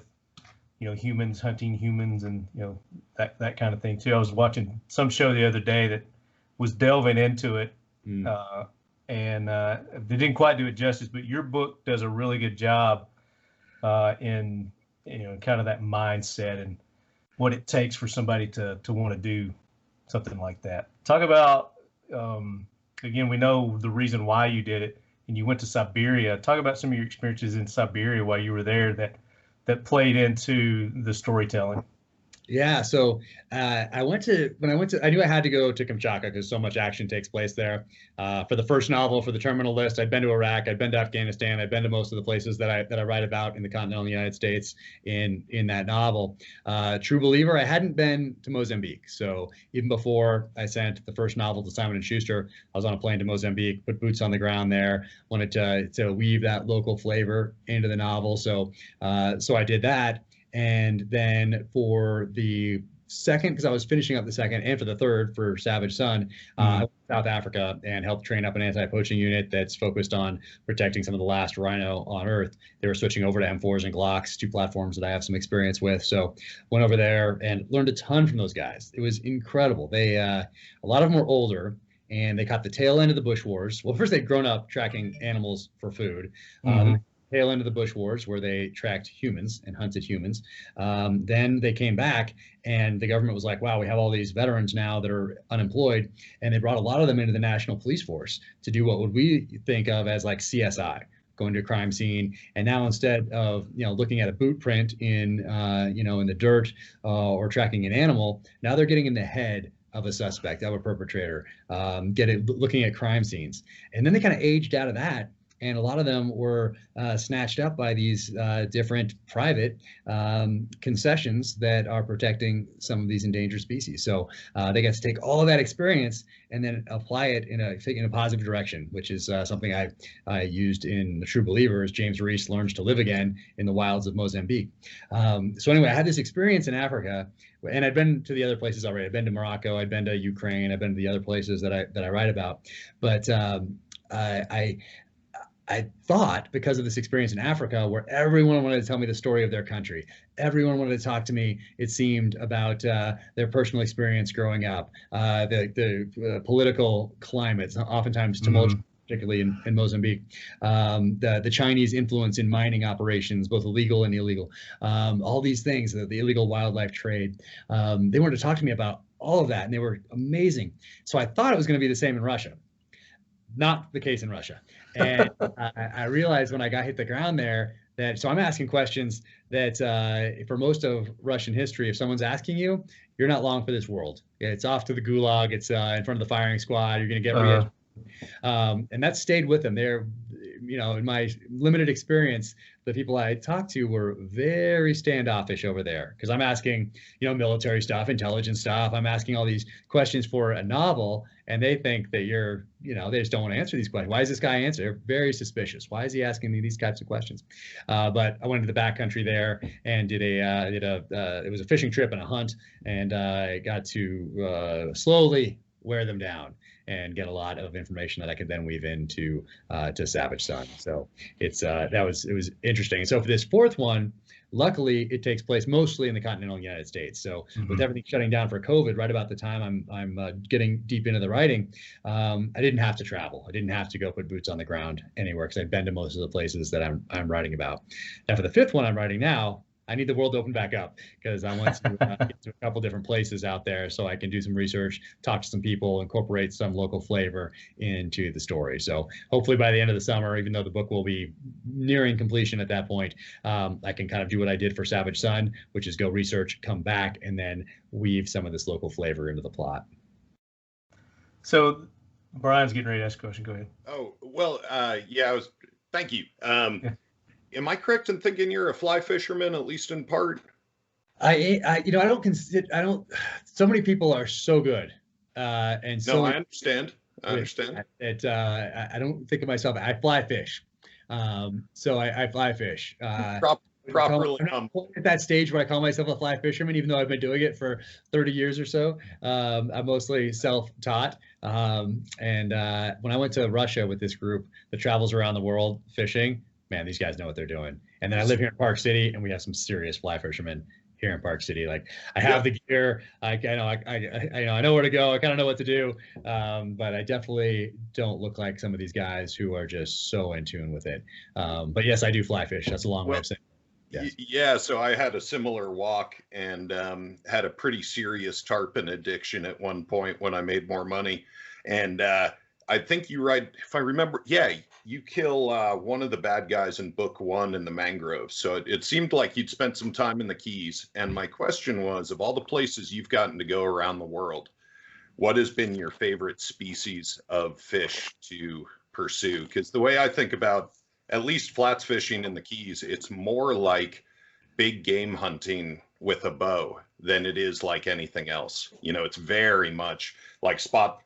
humans hunting humans, and that kind of thing too. I was watching some show the other day that was delving into it, and they didn't quite do it justice. But your book does a really good job in kind of that mindset and what it takes for somebody to want to do something like that. Talk about again, we know the reason why you did it, and you went to Siberia. Talk about some of your experiences in Siberia while you were there that played into the storytelling. Yeah, so I knew I had to go to Kamchatka because so much action takes place there. For the first novel, for the terminal list, I'd been to Iraq, I'd been to Afghanistan, I'd been to most of the places that I write about in the continental United States in that novel. True Believer, I hadn't been to Mozambique. So even before I sent the first novel to Simon & Schuster, I was on a plane to Mozambique, put boots on the ground there, wanted to weave that local flavor into the novel. So I did that. And then for the second, because I was finishing up the second, and for the third, for Savage Son, I went to South Africa and helped train up an anti-poaching unit that's focused on protecting some of the last rhino on Earth. They were switching over to M4s and Glocks, two platforms that I have some experience with. So went over there and learned a ton from those guys. It was incredible. They, a lot of them were older, and they caught the tail end of the bush wars. Well, first they'd grown up tracking animals for food. Tail end of the bush wars, where they tracked humans and hunted humans. Then they came back, and the government was like, wow, we have all these veterans now that are unemployed, and they brought a lot of them into the National Police Force to do what would we think of as like CSI, going to a crime scene. And now instead of looking at a boot print in in the dirt or tracking an animal, now they're getting in the head of a suspect, of a perpetrator, looking at crime scenes. And then they kind of aged out of that. And a lot of them were snatched up by these different private concessions that are protecting some of these endangered species. So they got to take all of that experience and then apply it in a positive direction, which is something I used in The True Believer, as James Reece learns to live again in the wilds of Mozambique. So anyway, I had this experience in Africa, and I'd been to the other places already. I'd been to Morocco, I'd been to Ukraine, I'd been to the other places that I write about. But I thought, because of this experience in Africa, where everyone wanted to tell me the story of their country, everyone wanted to talk to me, it seemed, about their personal experience growing up, the political climates, oftentimes tumultuous, particularly in Mozambique, the Chinese influence in mining operations, both illegal and illegal, all these things, the illegal wildlife trade. They wanted to talk to me about all of that, and they were amazing. So I thought it was going to be the same in Russia. Not the case in Russia. And I realized when I got hit the ground there that, so I'm asking questions that for most of Russian history, if someone's asking you, you're not long for this world. It's off to the gulag. It's in front of the firing squad. You're going to get re-educated. And that stayed with them. They're, in my limited experience, the people I talked to were very standoffish over there, because I'm asking, military stuff, intelligence stuff. I'm asking all these questions for a novel, and they think that you're, they just don't want to answer these questions. Why is this guy answering? They're very suspicious. Why is he asking me these types of questions? But I went to the backcountry there and it was a fishing trip and a hunt, and I got to slowly wear them down and get a lot of information that I could then weave into to Savage Sun. So it was interesting. So for this fourth one, luckily it takes place mostly in the continental United States. So with everything shutting down for COVID, right about the time I'm getting deep into the writing, I didn't have to travel. I didn't have to go put boots on the ground anywhere because I've been to most of the places that I'm writing about. Now for the fifth one I'm writing now, I need the world to open back up because I want to get to a couple different places out there so I can do some research, talk to some people, incorporate some local flavor into the story. So hopefully by the end of the summer, even though the book will be nearing completion at that point, I can kind of do what I did for Savage Sun, which is go research, come back, and then weave some of this local flavor into the plot. So Brian's getting ready to ask a question. Go ahead. Oh, well, yeah, thank you. Yeah. Am I correct in thinking you're a fly fisherman, at least in part? I don't consider, so many people are so good. And so No, I understand. I understand. I don't think of myself, I fly fish. So I fly fish. Properly. I'm not at that stage where I call myself a fly fisherman, even though I've been doing it for 30 years or so. I'm mostly self-taught. And when I went to Russia with this group that travels around the world fishing, man, these guys know what they're doing. And then I live here in Park City, and we have some serious fly fishermen here in Park City. Like I have the gear, I know where to go. I kind of know what to do, but I definitely don't look like some of these guys who are just so in tune with it. But yes, I do fly fish. That's a long way of saying. Yes. Yeah, so I had a similar walk and had a pretty serious tarpon addiction at one point when I made more money. And I think you write, if I remember, yeah, you kill one of the bad guys in book one in the mangroves. So it seemed like you'd spent some time in the Keys. And my question was, of all the places you've gotten to go around the world, what has been your favorite species of fish to pursue? Because the way I think about at least flats fishing in the Keys, it's more like big game hunting with a bow than it is like anything else. You know, it's very much like spot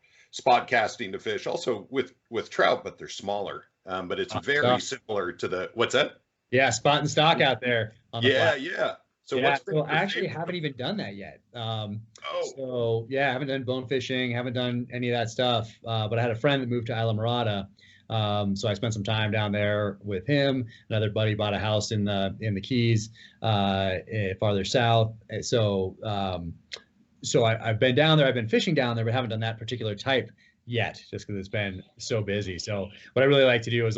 casting to fish, also with trout, but they're smaller. But it's very similar to the, what's that? Yeah, spot and stock out there. On the flat. Yeah. So yeah, so I actually haven't even done that yet. So yeah, I haven't done bone fishing, haven't done any of that stuff. But I had a friend that moved to Isla Morada. So I spent some time down there with him. Another buddy bought a house in the Keys, farther south. So I've been down there. I've been fishing down there, but haven't done that particular type yet, just because it's been so busy. So what I really like to do is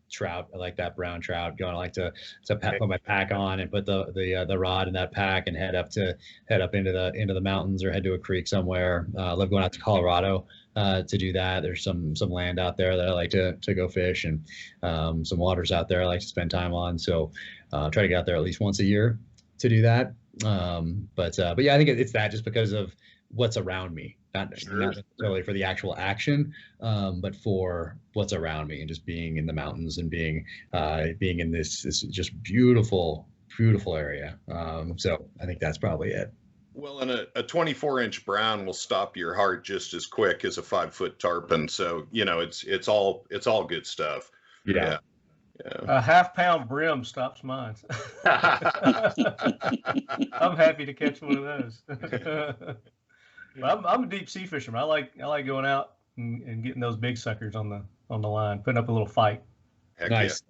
trout. I like that brown trout. I like to put my pack on and put the rod in that pack and head up into the mountains or head to a creek somewhere. I love going out to Colorado to do that. There's some land out there that I like to go fish, and some waters out there I like to spend time on. So try to get out there at least once a year to do that. But yeah, I think it's that just because of what's around me, not necessarily for the actual action, but for what's around me and just being in the mountains and being in this just beautiful area. So I think that's probably it. Well, and a 24-inch brown will stop your heart just as quick as a 5-foot tarpon. So, you know, it's all good stuff. Yeah. A half-pound brim stops mine. I'm happy to catch one of those. I'm a deep sea fisherman. I like going out and getting those big suckers on the line, putting up a little fight. Heck nice.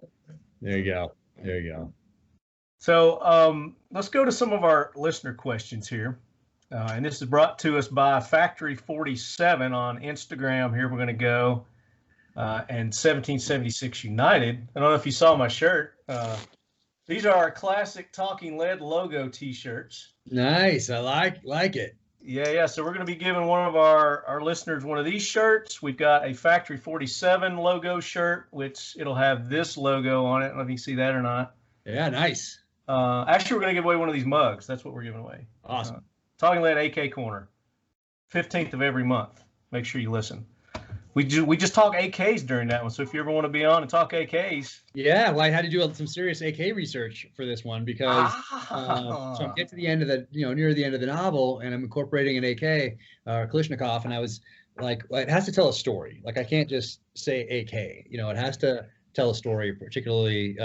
Yeah. There you go. So let's go to some of our listener questions here. And this is brought to us by Factory 47 on Instagram. Here we're going to go. And 1776 United. I don't know if you saw my shirt. These are our classic Talking Lead logo T-shirts. Nice. I like it. Yeah. So we're going to be giving one of our listeners one of these shirts. We've got a Factory 47 logo shirt, which it'll have this logo on it. I don't know if you see that or not. Yeah, nice. Actually, we're going to give away one of these mugs. That's what we're giving away. Awesome. Talking Lead AK Corner, 15th of every month. Make sure you listen. We just talk AKs during that one. So if you ever want to be on and talk AKs. Yeah, well, I had to do some serious AK research for this one because so I'm getting to the end of near the end of the novel, and I'm incorporating an AK or Kalashnikov, and I was like, well, it has to tell a story. Like I can't just say AK. It has to tell a story, particularly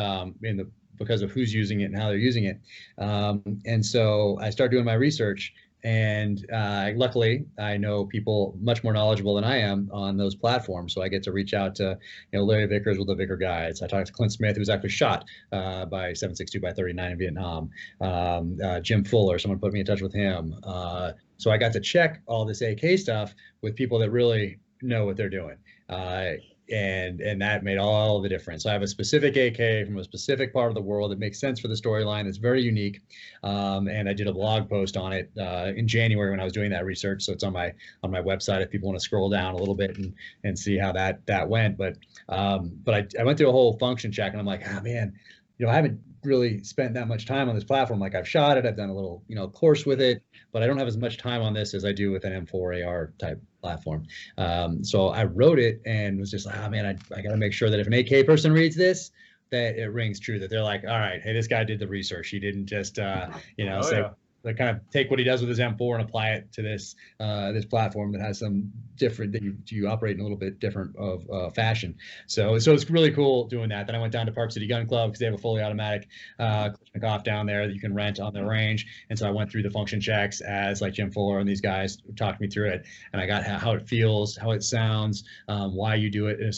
because of who's using it and how they're using it. And so I started doing my research. And luckily, I know people much more knowledgeable than I am on those platforms. So I get to reach out to, Larry Vickers with the Vicker Guides. I talked to Clint Smith, who was actually shot by 7.62 by 39 in Vietnam. Jim Fuller, someone put me in touch with him. So I got to check all this AK stuff with people that really know what they're doing. And that made all the difference. So I have a specific AK from a specific part of the world that makes sense for the storyline. It's very unique. And I did a blog post on it in January when I was doing that research. So it's on my website if people want to scroll down a little bit and see how that went. But I went through a whole function check, and I'm like, man, I haven't really spent that much time on this platform. Like, I've shot it, I've done a little, course with it, but I don't have as much time on this as I do with an M4AR type platform. So I wrote it and was just like, man, I got to make sure that if an AK person reads this, that it rings true, that they're like, all right, hey, this guy did the research. He didn't just, like kind of take what he does with his M4 and apply it to this platform that has some different, that you operate in a little bit different of fashion. So it's really cool doing that. Then I went down to Park City Gun Club because they have a fully automatic Kalashnikov down there that you can rent on the range. And so I went through the function checks as like Jim Fuller and these guys talked me through it, and I got how it feels, how it sounds, why you do it in a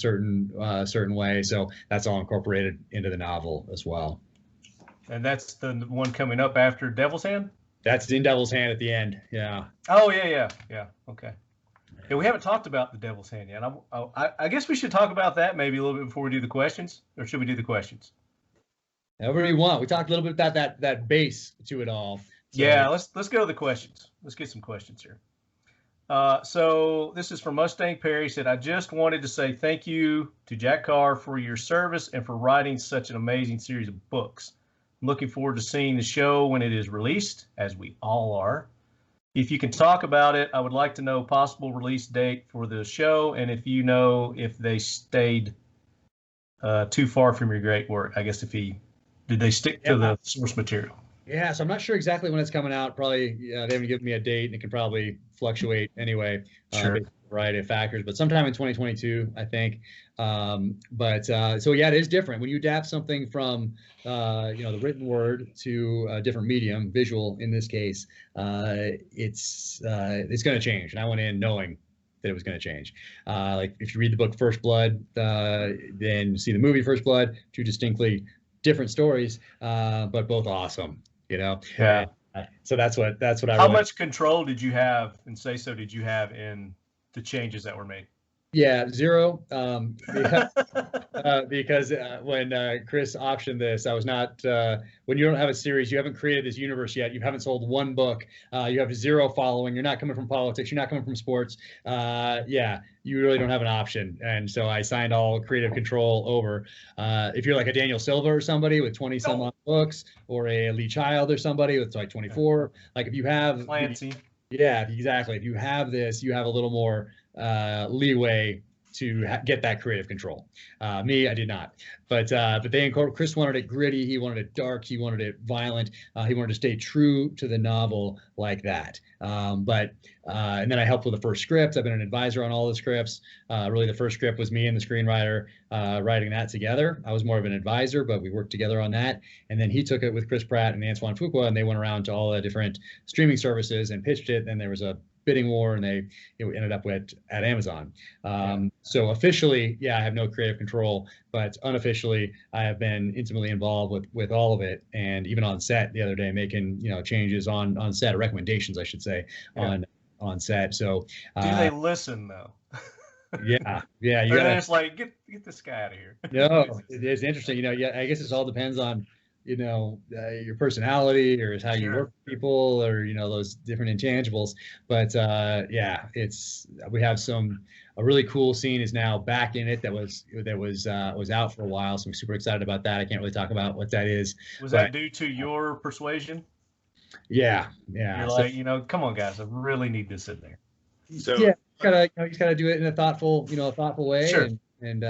certain way. So that's all incorporated into the novel as well. And that's the one coming up after Devil's Hand? That's in Devil's Hand at the end. Yeah. Oh, yeah. Okay. Yeah, we haven't talked about the Devil's Hand yet. I guess we should talk about that maybe a little bit before we do the questions, or should we do the questions? However you want. We talked a little bit about that base to it all. So. Yeah, let's go to the questions. Let's get some questions here. So this is from Mustang Perry. He said, I just wanted to say thank you to Jack Carr for your service and for writing such an amazing series of books. Looking forward to seeing the show when it is released, as we all are. If you can talk about it, I would like to know possible release date for the show, and if you know if they stayed too far from your great work. I guess did they stick to the source material? Yeah, so I'm not sure exactly when it's coming out. Probably they haven't given me a date, and it can probably fluctuate anyway. Sure. Based on a variety of factors, but sometime in 2022, I think. So yeah, it is different when you adapt something from the written word to a different medium, visual in this case. It's going to change, and I went in knowing that it was going to change. Like if you read the book First Blood, then see the movie First Blood, two distinctly different stories, but both awesome. Yeah. So that's what I. How much control did you have, and did you have in the changes that were made? Yeah, zero. Because when Chris optioned this, I was not. When you don't have a series, you haven't created this universe yet. You haven't sold one book. You have zero following. You're not coming from politics. You're not coming from sports. You really don't have an option. And so I signed all creative control over. If you're like a Daniel Silva or somebody with 20 some odd books, or a Lee Child or somebody with like 24, like if you have Clancy. Yeah, exactly. If you have this, you have a little more leeway to get that creative control. Me, I did not. But Chris wanted it gritty. He wanted it dark. He wanted it violent. He wanted to stay true to the novel like that. And then I helped with the first script. I've been an advisor on all the scripts. Really, the first script was me and the screenwriter writing that together. I was more of an advisor, but we worked together on that. And then he took it with Chris Pratt and Antoine Fuqua, and they went around to all the different streaming services and pitched it. And there was a bidding war, and it ended up at Amazon. So officially, I have no creative control, but unofficially, I have been intimately involved with all of it, and even on set the other day, making changes on set, recommendations, I should say, on set. So do they listen though? Yeah. You gotta just like get this guy out of here. No, it is interesting. I guess it all depends on your personality, or how you work with people, or those different intangibles. But we have a really cool scene is now back in it that was out for a while, so I'm super excited about that. I can't really talk about what that is. Was that due to your persuasion? Yeah. You're like, come on guys, I really need this in there. So you just gotta do it in a thoughtful way. Sure. And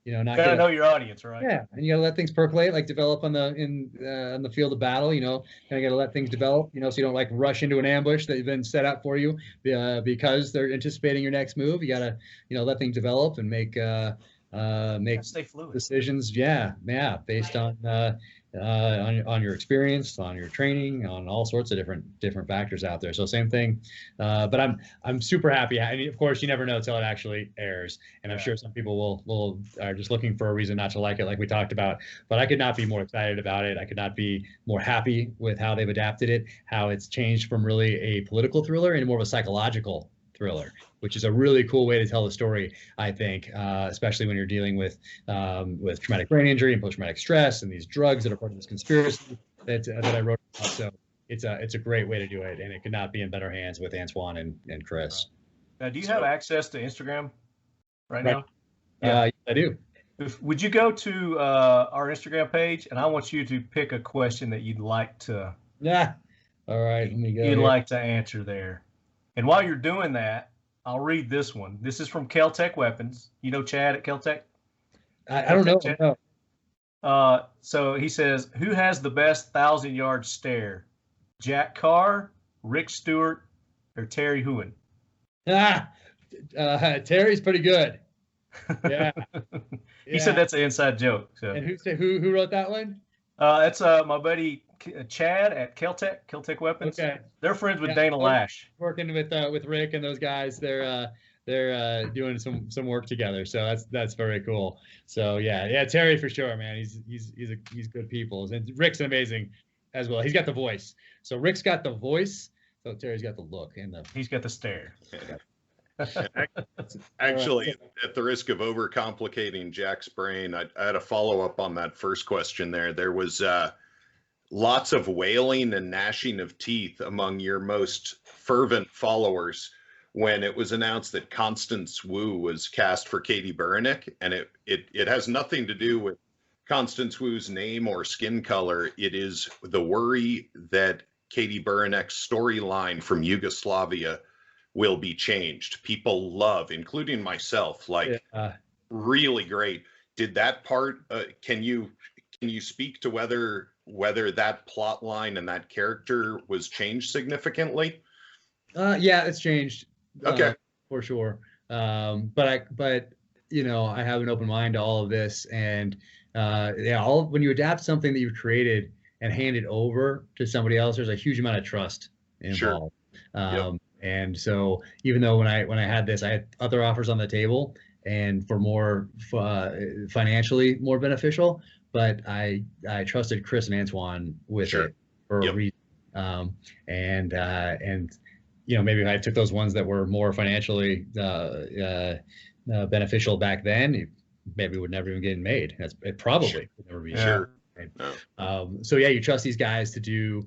not gotta know your audience, right? Yeah, and you gotta let things percolate, like develop on the field of battle. Kind of gotta let things develop. So you don't like rush into an ambush that has been set up for you because they're anticipating your next move. You gotta let things develop and make stay fluid decisions. Yeah, based on on your experience, on your training, on all sorts of different factors out there. So same thing, but I'm super happy. And of course, you never know until it actually airs. And I'm sure some people will are just looking for a reason not to like it, like we talked about. But I could not be more excited about it. I could not be more happy with how they've adapted it, how it's changed from really a political thriller into more of a psychological thriller, which is a really cool way to tell the story, I think, especially when you're dealing with traumatic brain injury and post-traumatic stress and these drugs that are part of this conspiracy that I wrote about. So it's a great way to do it, and it could not be in better hands with Antoine and Chris. Now, do you have access to Instagram right now? Yeah, I do. Would you go to our Instagram page, and I want you to pick a question that you'd like to. Yeah. All right. Let me go. You'd like to answer there. And while you're doing that, I'll read this one. This is from Kel-Tec Weapons. You know Chad at Kel-Tec? I don't know. No. So he says, who has the best 1,000-yard stare? Jack Carr, Rick Stewart, or Terry Huen? Terry's pretty good. Yeah. He said that's an inside joke. So. And who wrote that one? That's my buddy Chad at Kel-Tec Weapons. Okay. They're friends with Dana Lash. Working with Rick and those guys. They're doing some work together. So that's very cool. So yeah, Terry for sure, man. He's good people. And Rick's amazing as well. He's got the voice. So Rick's got the voice. So Terry's got the look and he's got the stare. Actually, at the risk of overcomplicating Jack's brain, I had a follow-up on that first question there. There was lots of wailing and gnashing of teeth among your most fervent followers when it was announced that Constance Wu was cast for Katie Burnick, and it has nothing to do with Constance Wu's name or skin color. It is the worry that Katie Burnick's storyline from Yugoslavia will be changed. People love, including myself, really great. Did that part? Can you speak to whether that plot line and that character was changed significantly? Yeah, it's changed. Okay, for sure. But I have an open mind to all of this, and when you adapt something that you've created and hand it over to somebody else, there's a huge amount of trust involved. Sure. And so even though when I had this, I had other offers on the table and for more financially more beneficial, but I trusted Chris and Antoine with it for a reason. And maybe if I took those ones that were more financially beneficial back then, maybe it would never even get made. It probably would never be sure. So you trust these guys to do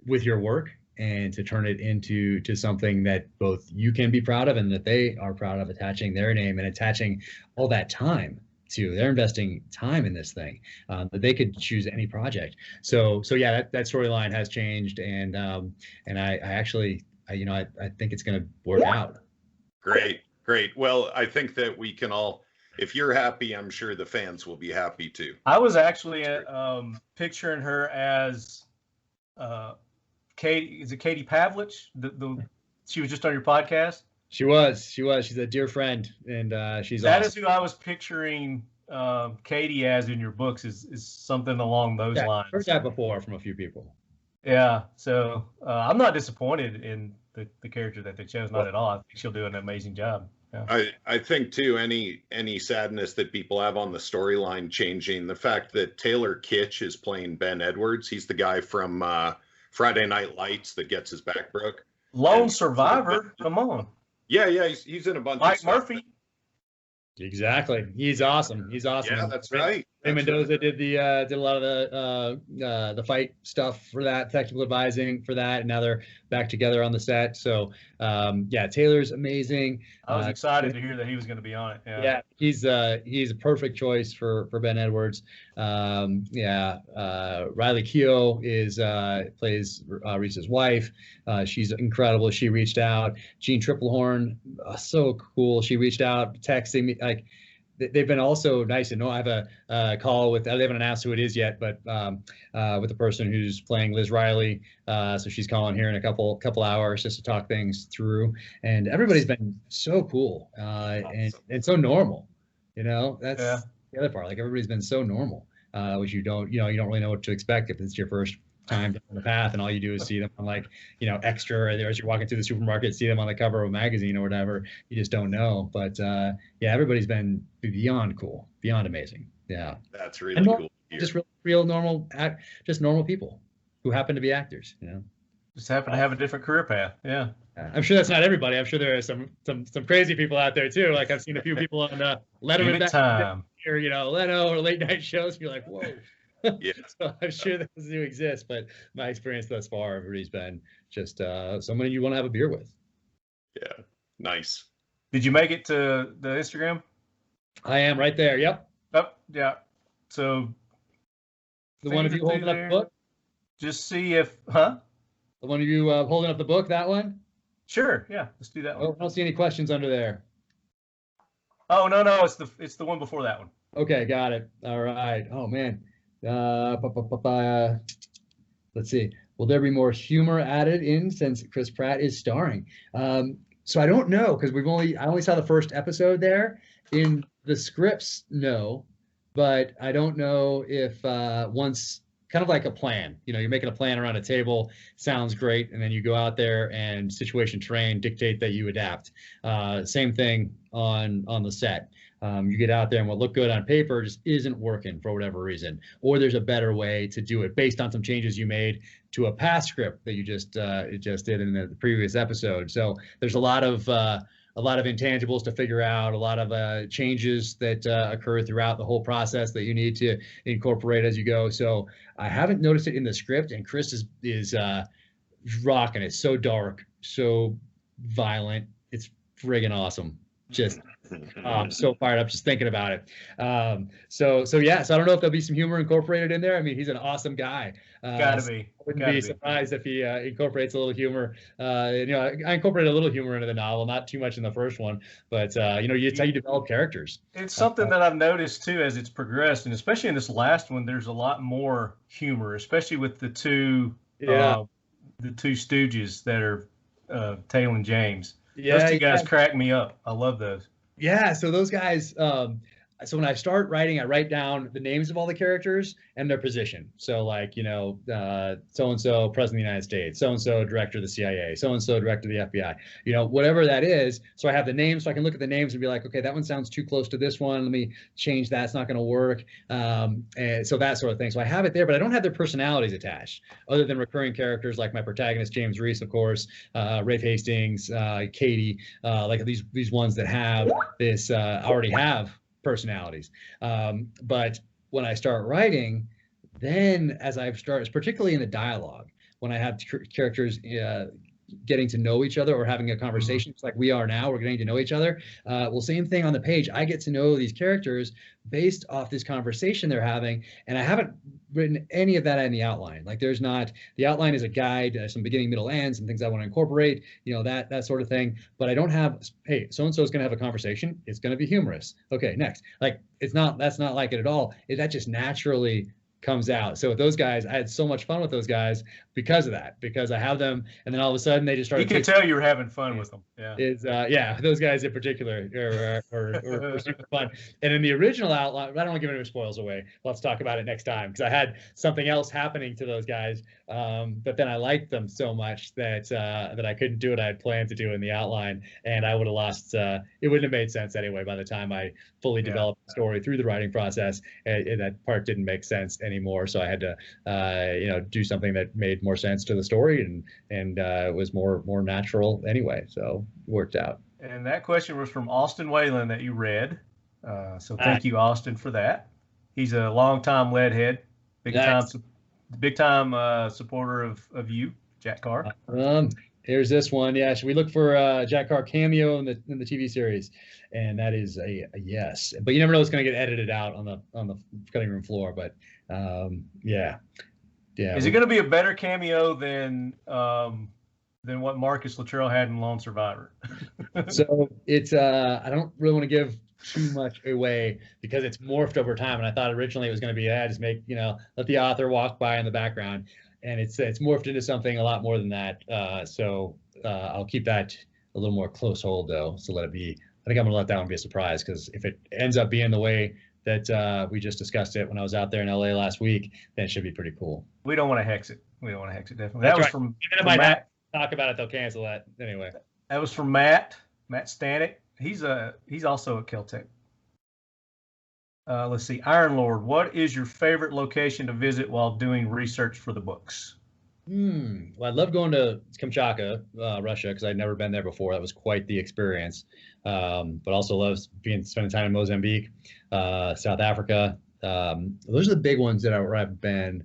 with your work and to turn it into something that both you can be proud of and that they are proud of, attaching their name and attaching all that time to. They're investing time in this thing, that they could choose any project. So that storyline has changed, and I actually think it's going to work out. Great. Well, I think that we can all, if you're happy, I'm sure the fans will be happy too. I was actually picturing her as Katie. Is it Katie Pavlich? She was just on your podcast. She was. She's a dear friend, and she's. That awesome. Is who I was picturing Katie as in your books. Is something along those lines. Heard that before from a few people. Yeah. So I'm not disappointed in the character that they chose. Not at all. I think she'll do an amazing job. Yeah. I think too, any sadness that people have on the storyline changing, the fact that Taylor Kitsch is playing Ben Edwards. He's the guy from Friday Night Lights that gets his back broke. Lone survivor. Come on. Yeah, he's in a bunch Mike of stuff. Murphy. Exactly. He's awesome. Yeah, that's right. Ray Mendoza did a lot of the fight stuff for that, technical advising for that, and now they're back together on the set. So Taylor's amazing. I was excited to hear that he was going to be on it. Yeah, he's a perfect choice for Ben Edwards. Riley Keough plays Reese's wife. She's incredible. She reached out. Jean Triplehorn, so cool. She reached out, texting me like. They've been also nice. And I have a call with, they haven't announced who it is yet, but with the person who's playing Liz Riley. So she's calling here in a couple hours just to talk things through. And everybody's been so cool and so normal. That's the other part. Like everybody's been so normal. which you don't really know what to expect if it's your first time down the path, and all you do is see them on like extra, or as you're walking through the supermarket, see them on the cover of a magazine or whatever. You just don't know. But yeah, everybody's been beyond cool, beyond amazing. Yeah, that's really cool. Just real normal, just normal people who happen to be actors. Just happen to have a different career path. Yeah. I'm sure that's not everybody. I'm sure there are some crazy people out there too. Like I've seen a few people on Letterman time. Or Leno or late night shows. You're like, whoa. Yeah. So I'm sure those do exist, but my experience thus far, everybody's been just someone you want to have a beer with. Yeah. Nice. Did you make it to the Instagram? I am right there. Yep. Oh, yeah. So the one of you holding up the book? Just see if, The one of you holding up the book, that one? Sure. Yeah. Let's do that one. Oh, I don't see any questions under there. Oh, no. It's the one before that one. Okay. Got it. All right. Oh man. Let's see. Will there be more humor added in since Chris Pratt is starring? So I don't know, because I only saw the first episode there. In the scripts, no, but I don't know if once, kind of like a plan, you're making a plan around a table, sounds great, and then you go out there and situation terrain dictate that you adapt. Same thing on the set. You get out there and what looked good on paper just isn't working for whatever reason, or there's a better way to do it based on some changes you made to a past script that you just did in the previous episode. So there's a lot of intangibles to figure out, a lot of changes that occur throughout the whole process that you need to incorporate as you go. So I haven't noticed it in the script, and Chris is rocking it. So dark, so violent. It's friggin' awesome. Just I'm so fired up just thinking about it. So I don't know if there'll be some humor incorporated in there. I mean, he's an awesome guy. Gotta be. I wouldn't be surprised if he incorporates a little humor. I incorporated a little humor into the novel, not too much in the first one, but it's how you develop characters. It's something that I've noticed too as it's progressed, and especially in this last one, there's a lot more humor, especially with the two stooges that are Taylor and James. Yeah, those two guys crack me up. I love those. Yeah, so those guys, so when I start writing, I write down the names of all the characters and their position. So like, so-and-so president of the United States, so-and-so director of the CIA, so-and-so director of the FBI, whatever that is. So I have the names, so I can look at the names and be like, okay, that one sounds too close to this one. Let me change that. It's not going to work. And so that sort of thing. So I have it there, but I don't have their personalities attached other than recurring characters like my protagonist, James Reece, of course, Rafe Hastings, Katie, like these ones that have this, already have personalities. But when I start writing, then as I've started, particularly in the dialogue, when I have characters getting to know each other or having a conversation, it's like we are now, we're getting to know each other. Well, same thing on the page. I get to know these characters based off this conversation they're having, and I haven't written any of that in the outline. Like there's not, the outline is a guide, some beginning, middle, end, some things I want to incorporate, that sort of thing. But I don't have, hey, so-and-so is going to have a conversation. It's going to be humorous. Okay, next. Like that's not like it at all. That just naturally comes out. So with those guys, I had so much fun with those guys because of that, because I have them, and then all of a sudden they just started. You can tell you were having fun with them. Yeah. Those guys in particular are super fun. And in the original outline, I don't want to give any spoils away. Let's talk about it next time, because I had something else happening to those guys, but then I liked them so much that I couldn't do what I had planned to do in the outline, and I would have lost. It wouldn't have made sense anyway by the time I fully developed the story through the writing process. That part didn't make sense anymore, so I had to do something that made more sense to the story and was more natural anyway, so it worked out. And that question was from Austin Whalen that you read, so thank you, Austin, for that. He's a longtime Leadhead, big time supporter of you, Jack Carr. Here's this one. Yeah, should we look for Jack Carr cameo in the TV series? And that is a yes. But you never know what's going to get edited out on the cutting room floor. But yeah. Is it going to be a better cameo than what Marcus Luttrell had in Lone Survivor? So it's I don't really want to give too much away because it's morphed over time. And I thought originally it was going to be just make let the author walk by in the background. And it's morphed into something a lot more than that. So I'll keep that a little more close hold though. So let it be. I think I'm gonna let that one be a surprise, because if it ends up being the way that we just discussed it when I was out there in LA last week, then it should be pretty cool. We don't want to hex it. We don't want to hex it. Definitely. That's That was right. from Even if I have to talk about it, they'll cancel that anyway. That was from Matt Stanek. He's also at Caltech. Let's see, Iron Lord, what is your favorite location to visit while doing research for the books? Well, I'd love going to Kamchatka, Russia, because I'd never been there before. That was quite the experience. But also love spending time in Mozambique, South Africa. Those are the big ones that I've been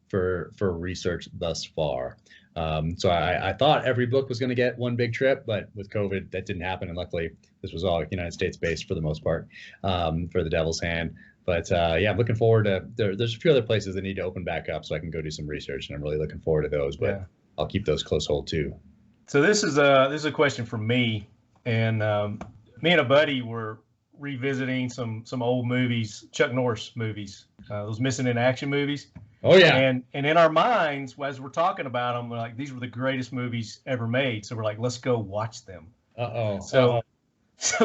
for research thus far. So I thought every book was going to get one big trip, but with COVID, that didn't happen. And luckily, this was all United States based for the most part, for the Devil's Hand. But yeah, I'm looking forward to, there's a few other places that need to open back up so I can go do some research, and I'm really looking forward to those, but yeah, I'll keep those close hold too. So this is a question from me, and me and a buddy were revisiting some old movies, Chuck Norris movies, those Missing in Action movies. Oh yeah. And in our minds, as we're talking about them, we're like, these were the greatest movies ever made. So we're like, let's go watch them. So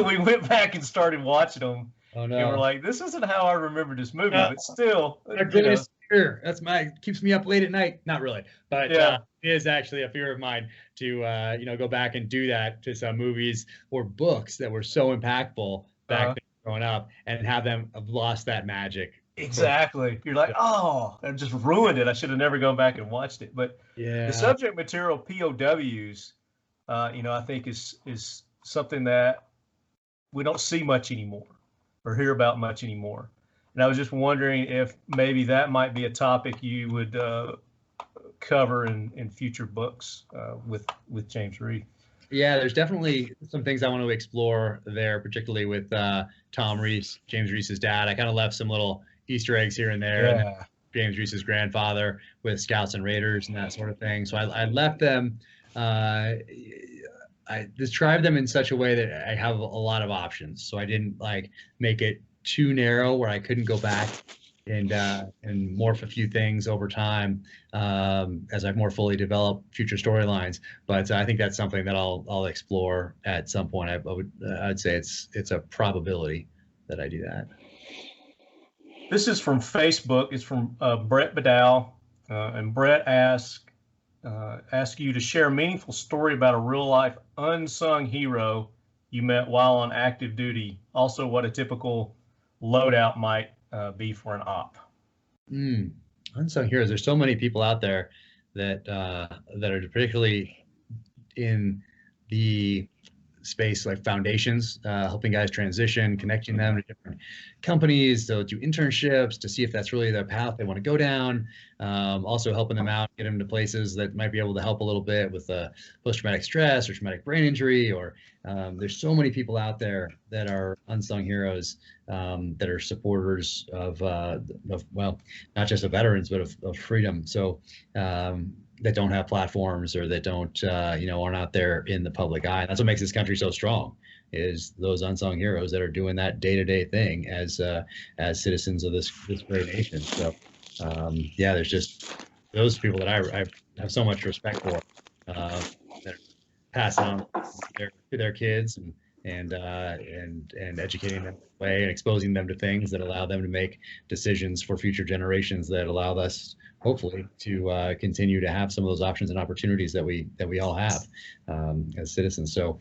we went back and started watching them. Oh no. And we're like, this isn't how I remember this movie, but still, fear. That's keeps me up late at night. Not really, but it is actually a fear of mine to go back and do that to some movies or books that were so impactful back then growing up, and have them have lost that magic. Exactly. You're like, oh, I just ruined it. I should have never gone back and watched it. But the subject material POWs, I think is something that we don't see much anymore or hear about much anymore. And I was just wondering if maybe that might be a topic you would cover in future books with James Reece. Yeah, there's definitely some things I want to explore there, particularly with Tom Reece, James Reece's dad. I kind of left some little Easter eggs here and there. Yeah. And James Reece's grandfather with Scouts and Raiders and that sort of thing. So I left them. I described them in such a way that I have a lot of options. So I didn't make it too narrow where I couldn't go back and morph a few things over time as I more fully develop future storylines. But I think that's something that I'll explore at some point. I'd say it's a probability that I do that. This is from Facebook. It's from Brett Bedell, and Brett ask you to share a meaningful story about a real life unsung hero you met while on active duty. Also, what a typical loadout might be for an op. Unsung heroes. There's so many people out there that are particularly in the space like foundations, helping guys transition, connecting them to different companies, so do internships to see if that's really the path they want to go down. Also helping them out, get them to places that might be able to help a little bit with post-traumatic stress or traumatic brain injury. Or there's so many people out there that are unsung heroes, that are supporters of well, not just of veterans, but of freedom. So that don't have platforms, or that don't aren't out there in the public eye. That's what makes this country so strong, is those unsung heroes that are doing that day-to-day thing as citizens of this great nation. So yeah, there's just those people that I have so much respect for, that are passing on to their kids and educating them the way and exposing them to things that allow them to make decisions for future generations that allow us hopefully to continue to have some of those options and opportunities that we all have as citizens. So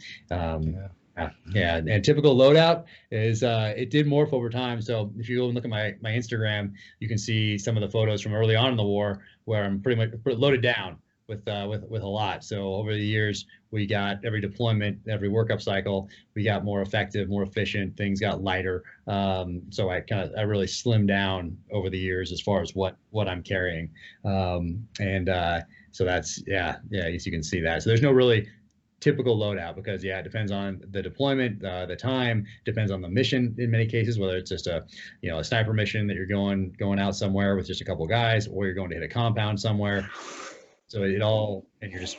yeah, and typical loadout is it did morph over time. So if you go and look at my Instagram, you can see some of the photos from early on in the war where I'm pretty much loaded down with a lot. So over the years, we got every deployment, every workup cycle, we got more effective, more efficient. Things got lighter. So I really slimmed down over the years as far as what I'm carrying. So that's as you can see that. So there's no really typical loadout, because it depends on the deployment, the time, depends on the mission in many cases, whether it's just a sniper mission that you're going out somewhere with just a couple of guys, or you're going to hit a compound somewhere. So and you're just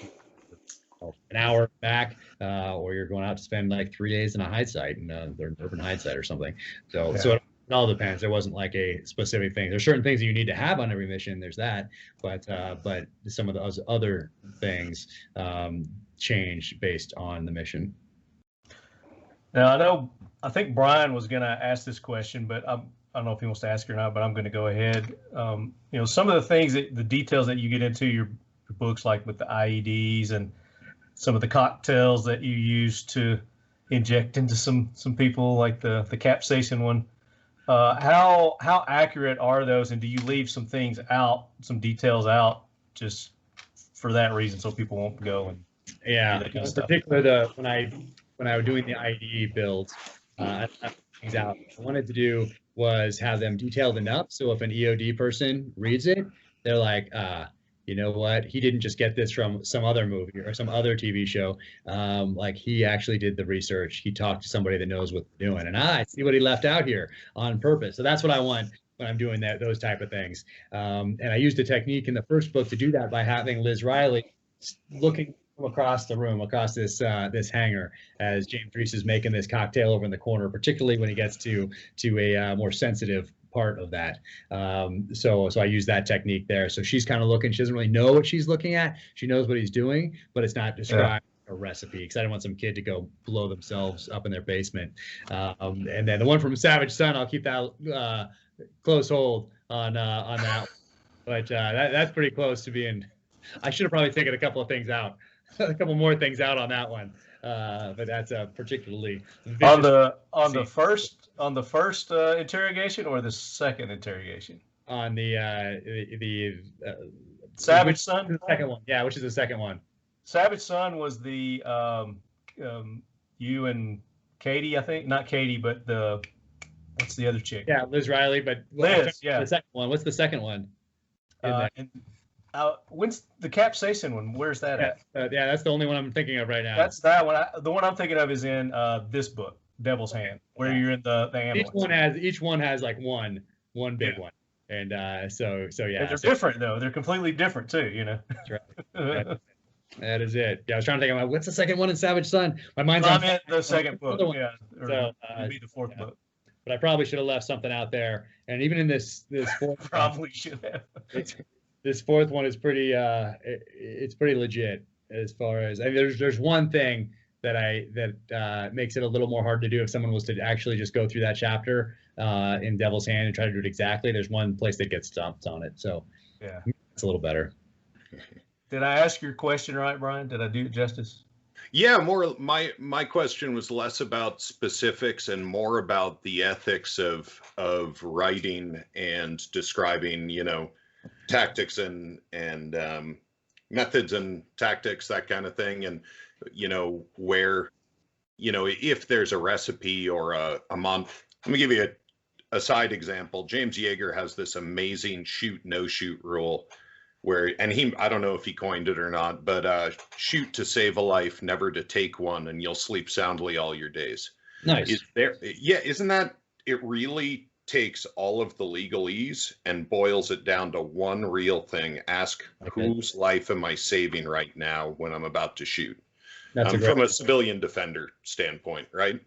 an hour back, or you're going out to spend like 3 days in a hide site, and they're an urban hide site or something. So it all depends. There wasn't like a specific thing. There's certain things that you need to have on every mission. There's that, but some of those other things change based on the mission. Now I think Brian was going to ask this question, but I don't know if he wants to ask or not, but I'm going to go ahead. Some of the things the details that you get into your books, like with the IEDs and some of the cocktails that you use to inject into some people, like the capsaicin one. How accurate are those, and do you leave some things out, some details out, just for that reason, so people won't go and Yeah, do that kind of in stuff? particular, when I was doing the IDE builds, I left things out. What I wanted to do was have them detailed enough so if an EOD person reads it, they're like, you know what? He didn't just get this from some other movie or some other TV show. Like, he actually did the research. He talked to somebody that knows what they're doing, and I see what he left out here on purpose. So that's what I want when I'm doing those type of things. And I used a technique in the first book to do that by having Liz Riley looking from across the room, across this hangar, as James Reece is making this cocktail over in the corner, particularly when he gets to a more sensitive part of that. So I use that technique there. So she's kind of looking. She doesn't really know what she's looking at. She knows what he's doing, but it's not described a recipe, because I didn't want some kid to go blow themselves up in their basement. And then the one from Savage Son, I'll keep that close hold on that. But that's pretty close to being. I should have probably taken a couple of things out. A couple more things out on that one, but that's a particularly on the first interrogation or the second interrogation. On the Savage Son, the second one, yeah, which is the second one. Savage Son was the you and Katie, I think, not Katie, but what's the other chick? Yeah, Liz Riley, but Liz, yeah. The second one. What's the second one? When's the capsaicin one? Where's that at? Yeah, that's the only one I'm thinking of right now. That's that one. The one I'm thinking of is in this book, Devil's Hand, where you're in the ambulance. Each one has like one big one, and so yeah. And they're different though. They're completely different too. That's right. That is it. Yeah, I was trying to think about what's the second one in Savage Son. My mind's on the second book. Yeah, or so be the fourth book. But I probably should have left something out there. And even in this fourth, probably should have. This fourth one is pretty it's pretty legit as far as, I mean, there's one thing that makes it a little more hard to do if someone was to actually just go through that chapter in Devil's Hand and try to do it exactly. There's one place that gets stumped on it, so yeah, it's a little better. Did I ask your question right, Brian? Did I do it justice? Yeah, more my question was less about specifics and more about the ethics of writing and describing, tactics and methods and tactics, that kind of thing. And, where, if there's a recipe or a month, let me give you a side example. James Yeager has this amazing shoot, no shoot rule where, and I don't know if he coined it or not, but shoot to save a life, never to take one, and you'll sleep soundly all your days. Nice. Isn't that, it really takes all of the legalese and boils it down to one real thing. Ask, whose life am I saving right now when I'm about to shoot? From a civilian defender standpoint, right?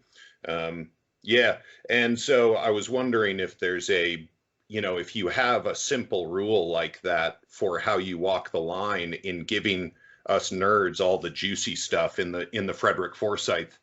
Yeah. And so I was wondering if there's if you have a simple rule like that for how you walk the line in giving us nerds all the juicy stuff in the Frederick Forsyth,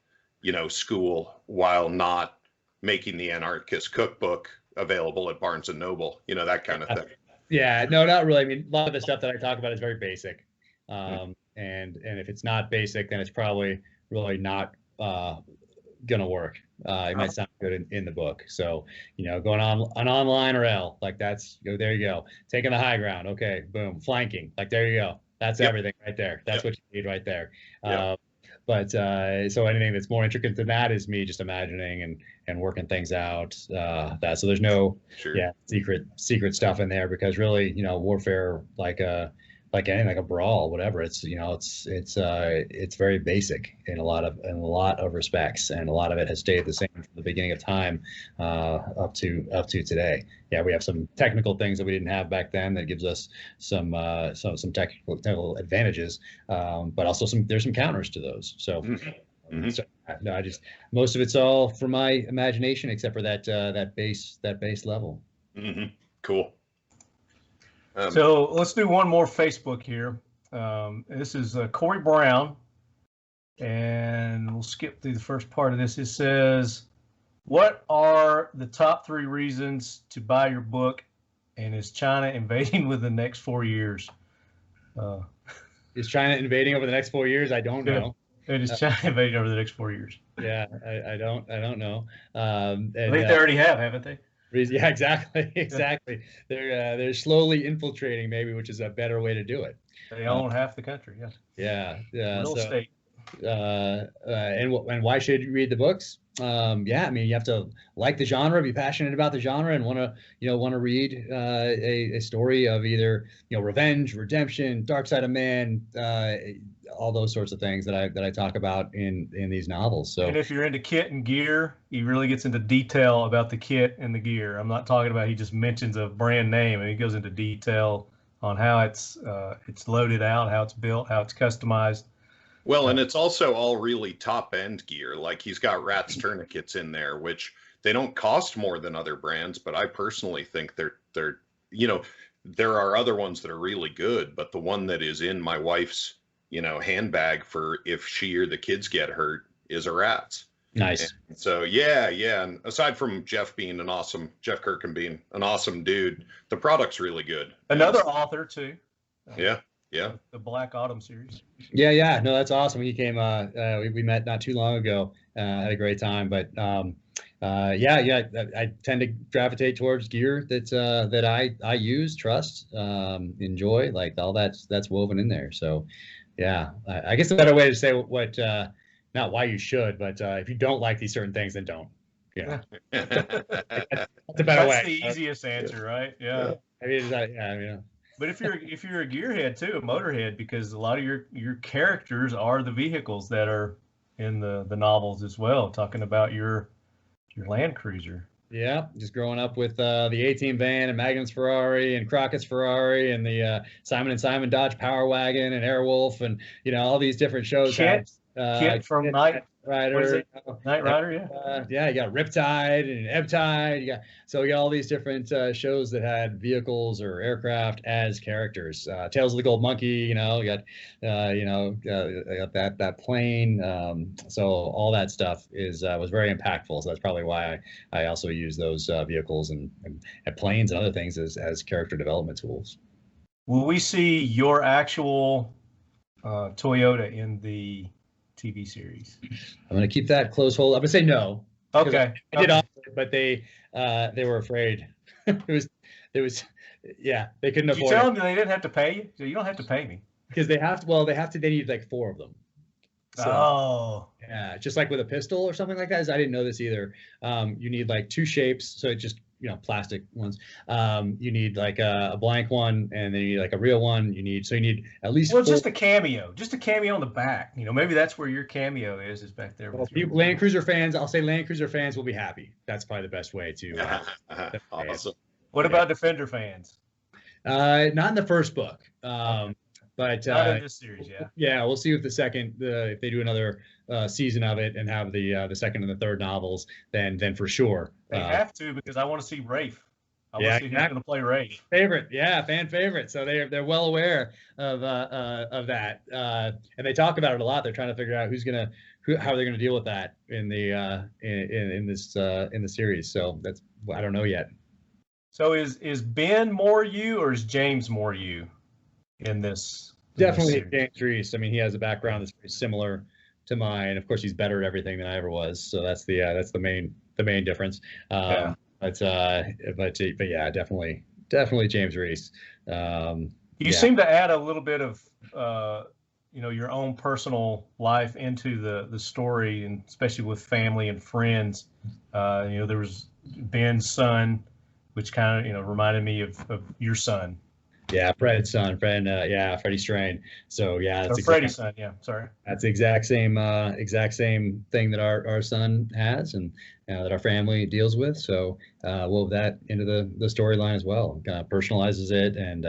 school, while not making the Anarchist cookbook available at Barnes and Noble, that kind of thing. Yeah, no, not really. I mean, a lot of the stuff that I talk about is very basic. And if it's not basic, then it's probably really not gonna work. It might sound good in the book. So, going on an online or L, like that's, there you go. Taking the high ground. Okay, boom. Flanking. Like, there you go. That's everything right there. That's what you need right there. But so anything that's more intricate than that is me just imagining and working things out. So there's no secret stuff in there, because really, warfare, like a brawl, whatever, it's it's very basic in a lot of respects, and a lot of it has stayed the same from the beginning of time up to today. Yeah, we have some technical things that we didn't have back then that gives us some technical advantages, but also there's some counters to those. So, so no, most of it's all from my imagination, except for that base level. Cool. So let's do one more Facebook here. This is Corey Brown, and we'll skip through the first part of this. It says, What are the top 3 reasons to buy your book? And is China invading within the next 4 years? Is China invading over the next 4 years? I don't know. And is China invading over the next 4 years? Yeah, I don't know. I think they already have, haven't they? Yeah, exactly. They're slowly infiltrating, maybe, which is a better way to do it. They own half the country. Yeah. Real estate. And why should you read the books? I mean, you have to like the genre, be passionate about the genre, and want to read a story of either revenge, redemption, dark side of man, all those sorts of things that I talk about in these novels. So, and if you're into kit and gear, he really gets into detail about the kit and the gear. I'm not talking about he just mentions a brand name, and he goes into detail on how it's loaded out, how it's built, how it's customized. Well, and it's also all really top end gear. Like he's got Rat's tourniquets in there, which they don't cost more than other brands, but I personally think they're there are other ones that are really good, but the one that is in my wife's handbag for if she or the kids get hurt is a Rat's. Nice. And so yeah, and aside from Jeff Kirkham being an awesome dude, the product's really good. Another author too. Yeah. The Black Autumn series. Yeah. No, that's awesome. He came. We met not too long ago. Had a great time. But I tend to gravitate towards gear that I use, trust, enjoy. Like all that's woven in there. So, yeah, I guess a better way to say what not why you should, but if you don't like these certain things, then don't. Yeah, that's a better way. That's the easiest answer, right? Yeah. I mean, But if you're a gearhead too, a motorhead, because a lot of your characters are the vehicles that are in the novels as well, talking about your Land Cruiser. Yeah, just growing up with the A-Team van and Magnum's Ferrari and Crockett's Ferrari and the Simon & Simon Dodge Power Wagon and Airwolf and all these different shows. Kit from Knight Rider. What is it? Knight Rider, yeah. You got Riptide and Ebtide. We got all these different shows that had vehicles or aircraft as characters. Tales of the Gold Monkey. You got that plane. So all that stuff was very impactful. So that's probably why I also use those vehicles and planes and other things as character development tools. Will we see your actual Toyota in the TV series? I'm going to keep that close hold. I'm going to say no. Okay. I did offer it, but they were afraid. They couldn't afford it. You tell them they didn't have to pay you? So you don't have to pay me. Because they need like 4 of them. So, yeah, just like with a pistol or something like that. I didn't know this either. You need like 2 shapes. So it just, plastic ones. You need like a blank one, and then you need like a real one. You need at least. Well, just a cameo on the back. Maybe that's where your cameo is back there. Well, Land Cruiser fans, I'll say Land Cruiser fans will be happy. That's probably the best way to. Awesome. What about Defender fans? Not in the first book. But not in this series, yeah. Yeah, we'll see if if they do another season of it and have the second and the third novels, then for sure. They have to, because I want to see Rafe. I want to see who's going to play Rafe. Fan favorite. So they're well aware of that, and they talk about it a lot. They're trying to figure out how they're going to deal with that in the in the series. So I don't know yet. So is Ben more you, or is James more you in this? Definitely James Reece. I mean, he has a background that's very similar to mine. Of course, he's better at everything than I ever was. So that's the main difference. But yeah, definitely James Reece. You seem to add a little bit of your own personal life into the story, and especially with family and friends. There was Ben's son, which kind of reminded me of your son. Yeah, Fred's son, Freddie Strain. So yeah, that's Freddie's son. Yeah, sorry. That's the exact same thing that our son has, and that our family deals with. So we'll have that into the storyline as well. Kind of personalizes it, and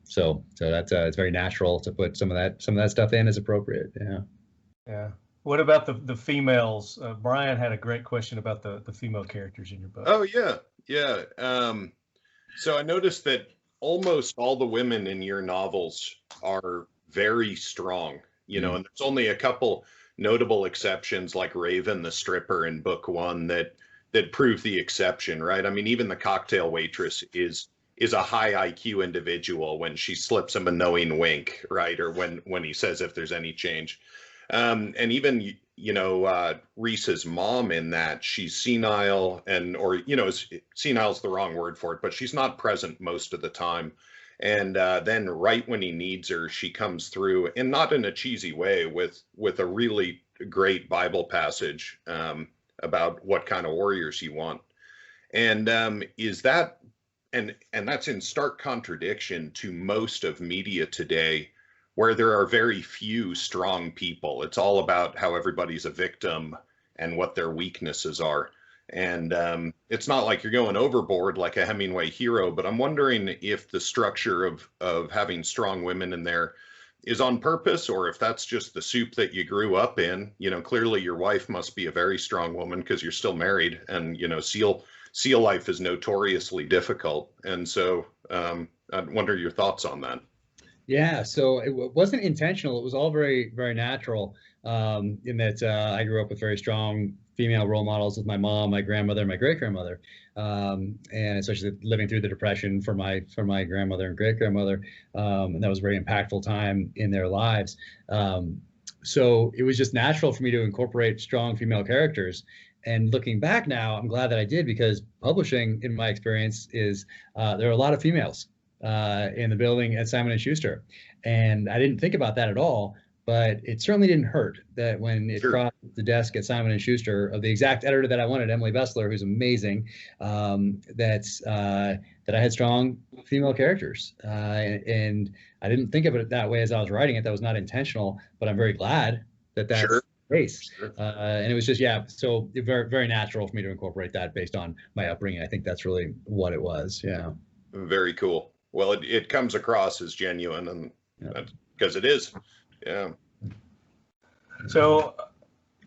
So that's it's very natural to put some of that stuff in as appropriate. Yeah. Yeah. What about the females? Brian had a great question about the female characters in your book. Oh yeah. So I noticed that almost all the women in your novels are very strong, and there's only a couple notable exceptions like Raven the stripper in book 1 that prove the exception, right? I mean, even the cocktail waitress is a high IQ individual when she slips him a knowing wink, right? Or when he says if there's any change. And even, Reese's mom in that, she's senile senile is the wrong word for it, but she's not present most of the time. And then right when he needs her, she comes through, and not in a cheesy way, with a really great Bible passage about what kind of warriors you want. And and that's in stark contradiction to most of media today, where there are very few strong people. It's all about how everybody's a victim and what their weaknesses are. And it's not like you're going overboard like a Hemingway hero, but I'm wondering if the structure of having strong women in there is on purpose, or if that's just the soup that you grew up in. Clearly your wife must be a very strong woman because you're still married, and SEAL life is notoriously difficult. And so I wonder your thoughts on that. Yeah, so it wasn't intentional. It was all very, very natural, in that I grew up with very strong female role models with my mom, my grandmother, and my great-grandmother, and especially living through the Depression for my grandmother and great-grandmother, and that was a very impactful time in their lives. So it was just natural for me to incorporate strong female characters. And looking back now, I'm glad that I did, because publishing, in my experience, is there are a lot of females in the building at Simon & Schuster. And I didn't think about that at all, but it certainly didn't hurt that when it crossed the desk at Simon & Schuster of the exact editor that I wanted, Emily Bessler, who's amazing, that I had strong female characters. And I didn't think of it that way as I was writing it. That was not intentional, but I'm very glad that that's the case. And it was just, so very, very natural for me to incorporate that based on my upbringing. I think that's really what it was. Yeah. Very cool. Well, it comes across as genuine, and because it is. Yeah. So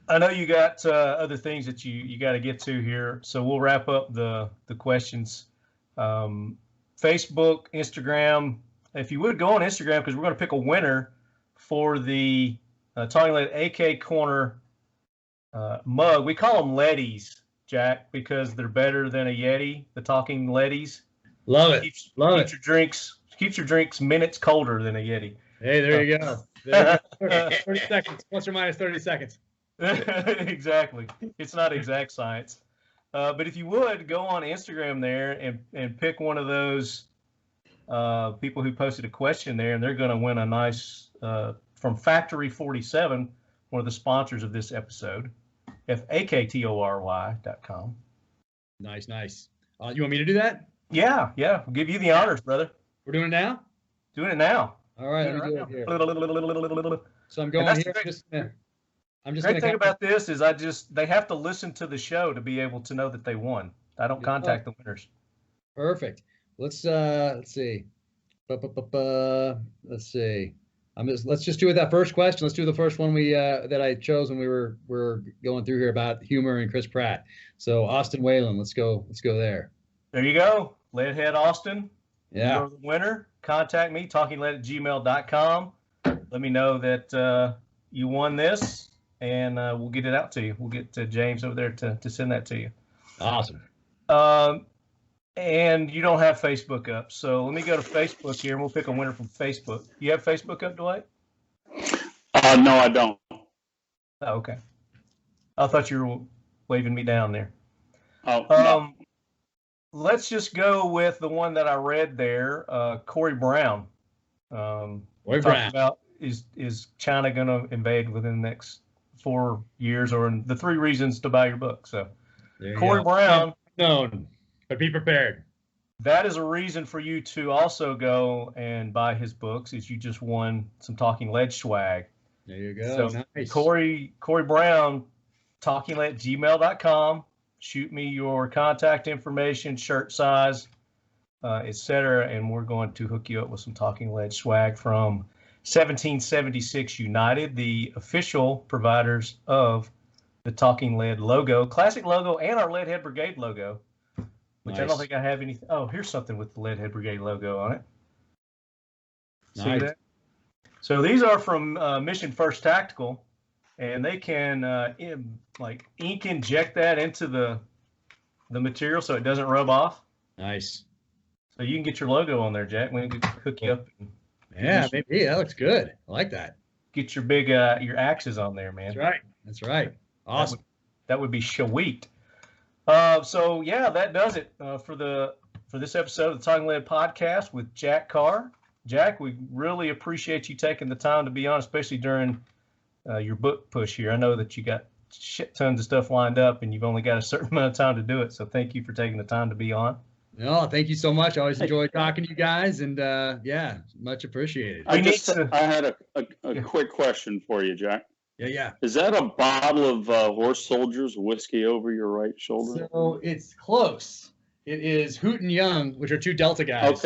I know you got other things that you got to get to here. So we'll wrap up the questions. Facebook, Instagram. If you would go on Instagram, because we're going to pick a winner for the Talking Lead AK Corner mug. We call them Leadies, Jack, because they're better than a Yeti. The Talking Leadies. Love it. Keeps your drinks minutes colder than a Yeti. Hey, there you go. 30 seconds, plus or minus 30 seconds. Exactly. It's not exact science. But if you would go on Instagram there and pick one of those people who posted a question there, and they're going to win a nice from Factory 47, one of the sponsors of this episode, faktory.com. Nice. You want me to do that? Yeah. We'll give you the honors, brother. We're doing it now? Doing it now. All right, let me do it here. So I'm going here. I'm just Great thing about this is they have to listen to the show to be able to know that they won. I don't contact the winners. Perfect. Let's see. Let's see. Let's just do it that first question. Let's do the first one that I chose when we were going through here about humor and Chris Pratt. So Austin Whalen, let's go there. There you go. Leadhead Austin. Yeah. You're the winner. Contact me, talkinglead@gmail.com. Let me know that you won this, and we'll get it out to you. We'll get James over there to send that to you. Awesome. And you don't have Facebook up, so let me go to Facebook here, and we'll pick a winner from Facebook. You have Facebook up, Dwight? No, I don't. Oh, okay. I thought you were waving me down there. Oh, no. Let's just go with the one that I read there. Corey Brown. Corey Brown. About is China going to invade within the next 4 years, or the 3 reasons to buy your book? So, Corey Brown. Known, but be prepared. That is a reason for you to also go and buy his books. Is you just won some Talking Lead swag. There you go. So nice. Corey Brown, talkinglead@gmail.com. Shoot me your contact information, shirt size, etc., and we're going to hook you up with some Talking Lead swag from 1776 United, the official providers of the Talking Lead logo, classic logo, and our Leadhead Brigade logo, which I don't think I have anything. Oh, here's something with the Leadhead Brigade logo on it. See that? So these are from Mission First Tactical, and they can like ink inject that into the material so it doesn't rub off. Nice. So you can get your logo on there, Jack. We can hook you up. Yeah, maybe that looks good. I like that. Get your big your axes on there, man. That's right. That's right. Awesome. That would be sweet. So yeah, that does it for this episode of the Talking Lead podcast with Jack Carr. Jack, we really appreciate you taking the time to be on, especially during your book push here. I know that you got shit tons of stuff lined up and you've only got a certain amount of time to do it. So thank you for taking the time to be on. No, thank you so much. I always enjoy talking to you guys, and yeah, much appreciated. I had a quick question for you, Jack. Yeah. Is that a bottle of Horse Soldiers whiskey over your right shoulder? So it's close. It is Hoot and Young, which are two Delta guys.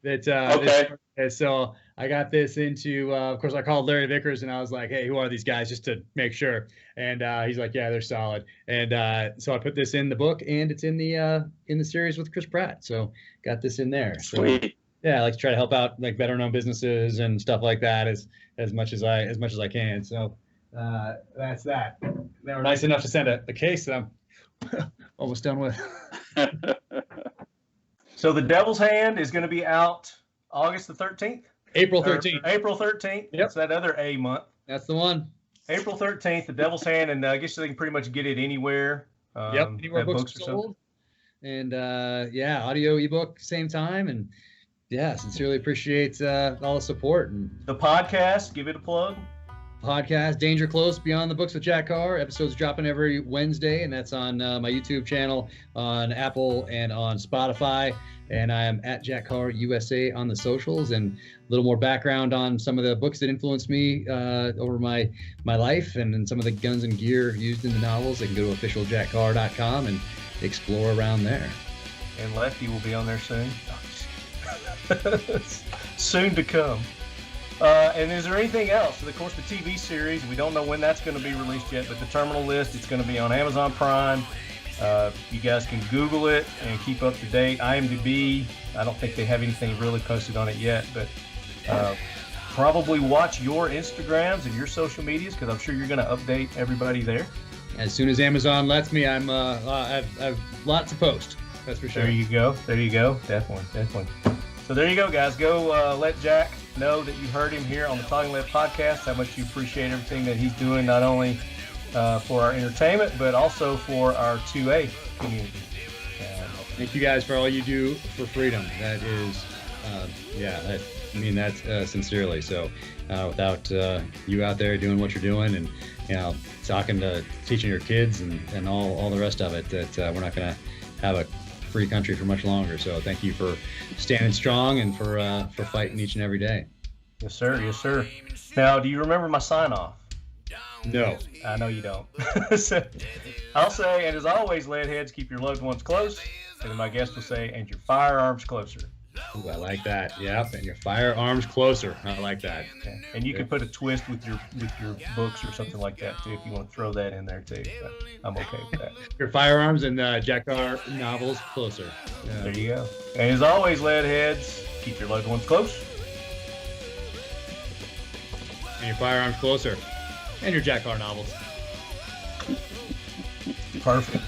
Okay. So I got this into, of course, I called Larry Vickers and I was like, hey, who are these guys, just to make sure. And he's like, yeah, they're solid. And so I put this in the book, and it's in the series with Chris Pratt. So got this in there. Sweet. So, yeah, I like to try to help out like better known businesses and stuff like that as much as I can. So that's that. They were nice enough to send a case that I'm almost done with. So The Devil's Hand is going to be out August the 13th? April 13th. April 13th. Yep. It's that other A month. That's the one. April 13th, The Devil's Hand, and I guess they can pretty much get it anywhere. Anywhere books are sold. And yeah, audio, ebook, same time. And yeah, sincerely appreciate all the support. And the podcast, give it a plug. Podcast, Danger Close, Beyond the Books with Jack Carr. Episodes dropping every Wednesday, and that's on my YouTube channel, on Apple, and on Spotify. And I am at Jack Carr USA on the socials. And a little more background on some of the books that influenced me over my life, and some of the guns and gear used in the novels. They can go to officialjackcarr.com and explore around there. And Lefty will be on there soon. Soon to come. And is there anything else? Of course, the TV series, we don't know when that's going to be released yet, but the Terminal List, it's going to be on Amazon Prime. You guys can Google it and keep up to date. IMDb, I don't think they have anything really posted on it yet, but probably watch your Instagrams and your social medias, because I'm sure you're going to update everybody there. As soon as Amazon lets me, I've lots to post. That's for sure. There you go. Definitely. So there you go, guys. Go let Jack know that you heard him here on the Talking Lead podcast, how much you appreciate everything that he's doing, not only for our entertainment, but also for our 2A community. Thank you guys for all you do for freedom. That is, I mean that sincerely. So without you out there doing what you're doing, and teaching your kids and all the rest of it, that we're not going to have a free country for much longer. So thank you for standing strong and for fighting each and every day. Yes, sir. Now, do you remember my sign off? No. I know you don't. So, I'll say, and as always, leadheads, keep your loved ones close. And then my guest will say, and your firearms closer. Ooh, I like that. Yep, and your firearms closer. I like that. Okay. And you can put a twist with your books or something like that too, if you want to throw that in there too. But I'm okay with that. Your firearms and Jack Carr novels closer. There you go. And as always, leadheads, keep your loved ones close. And your firearms closer. And your Jack Carr novels. Perfect.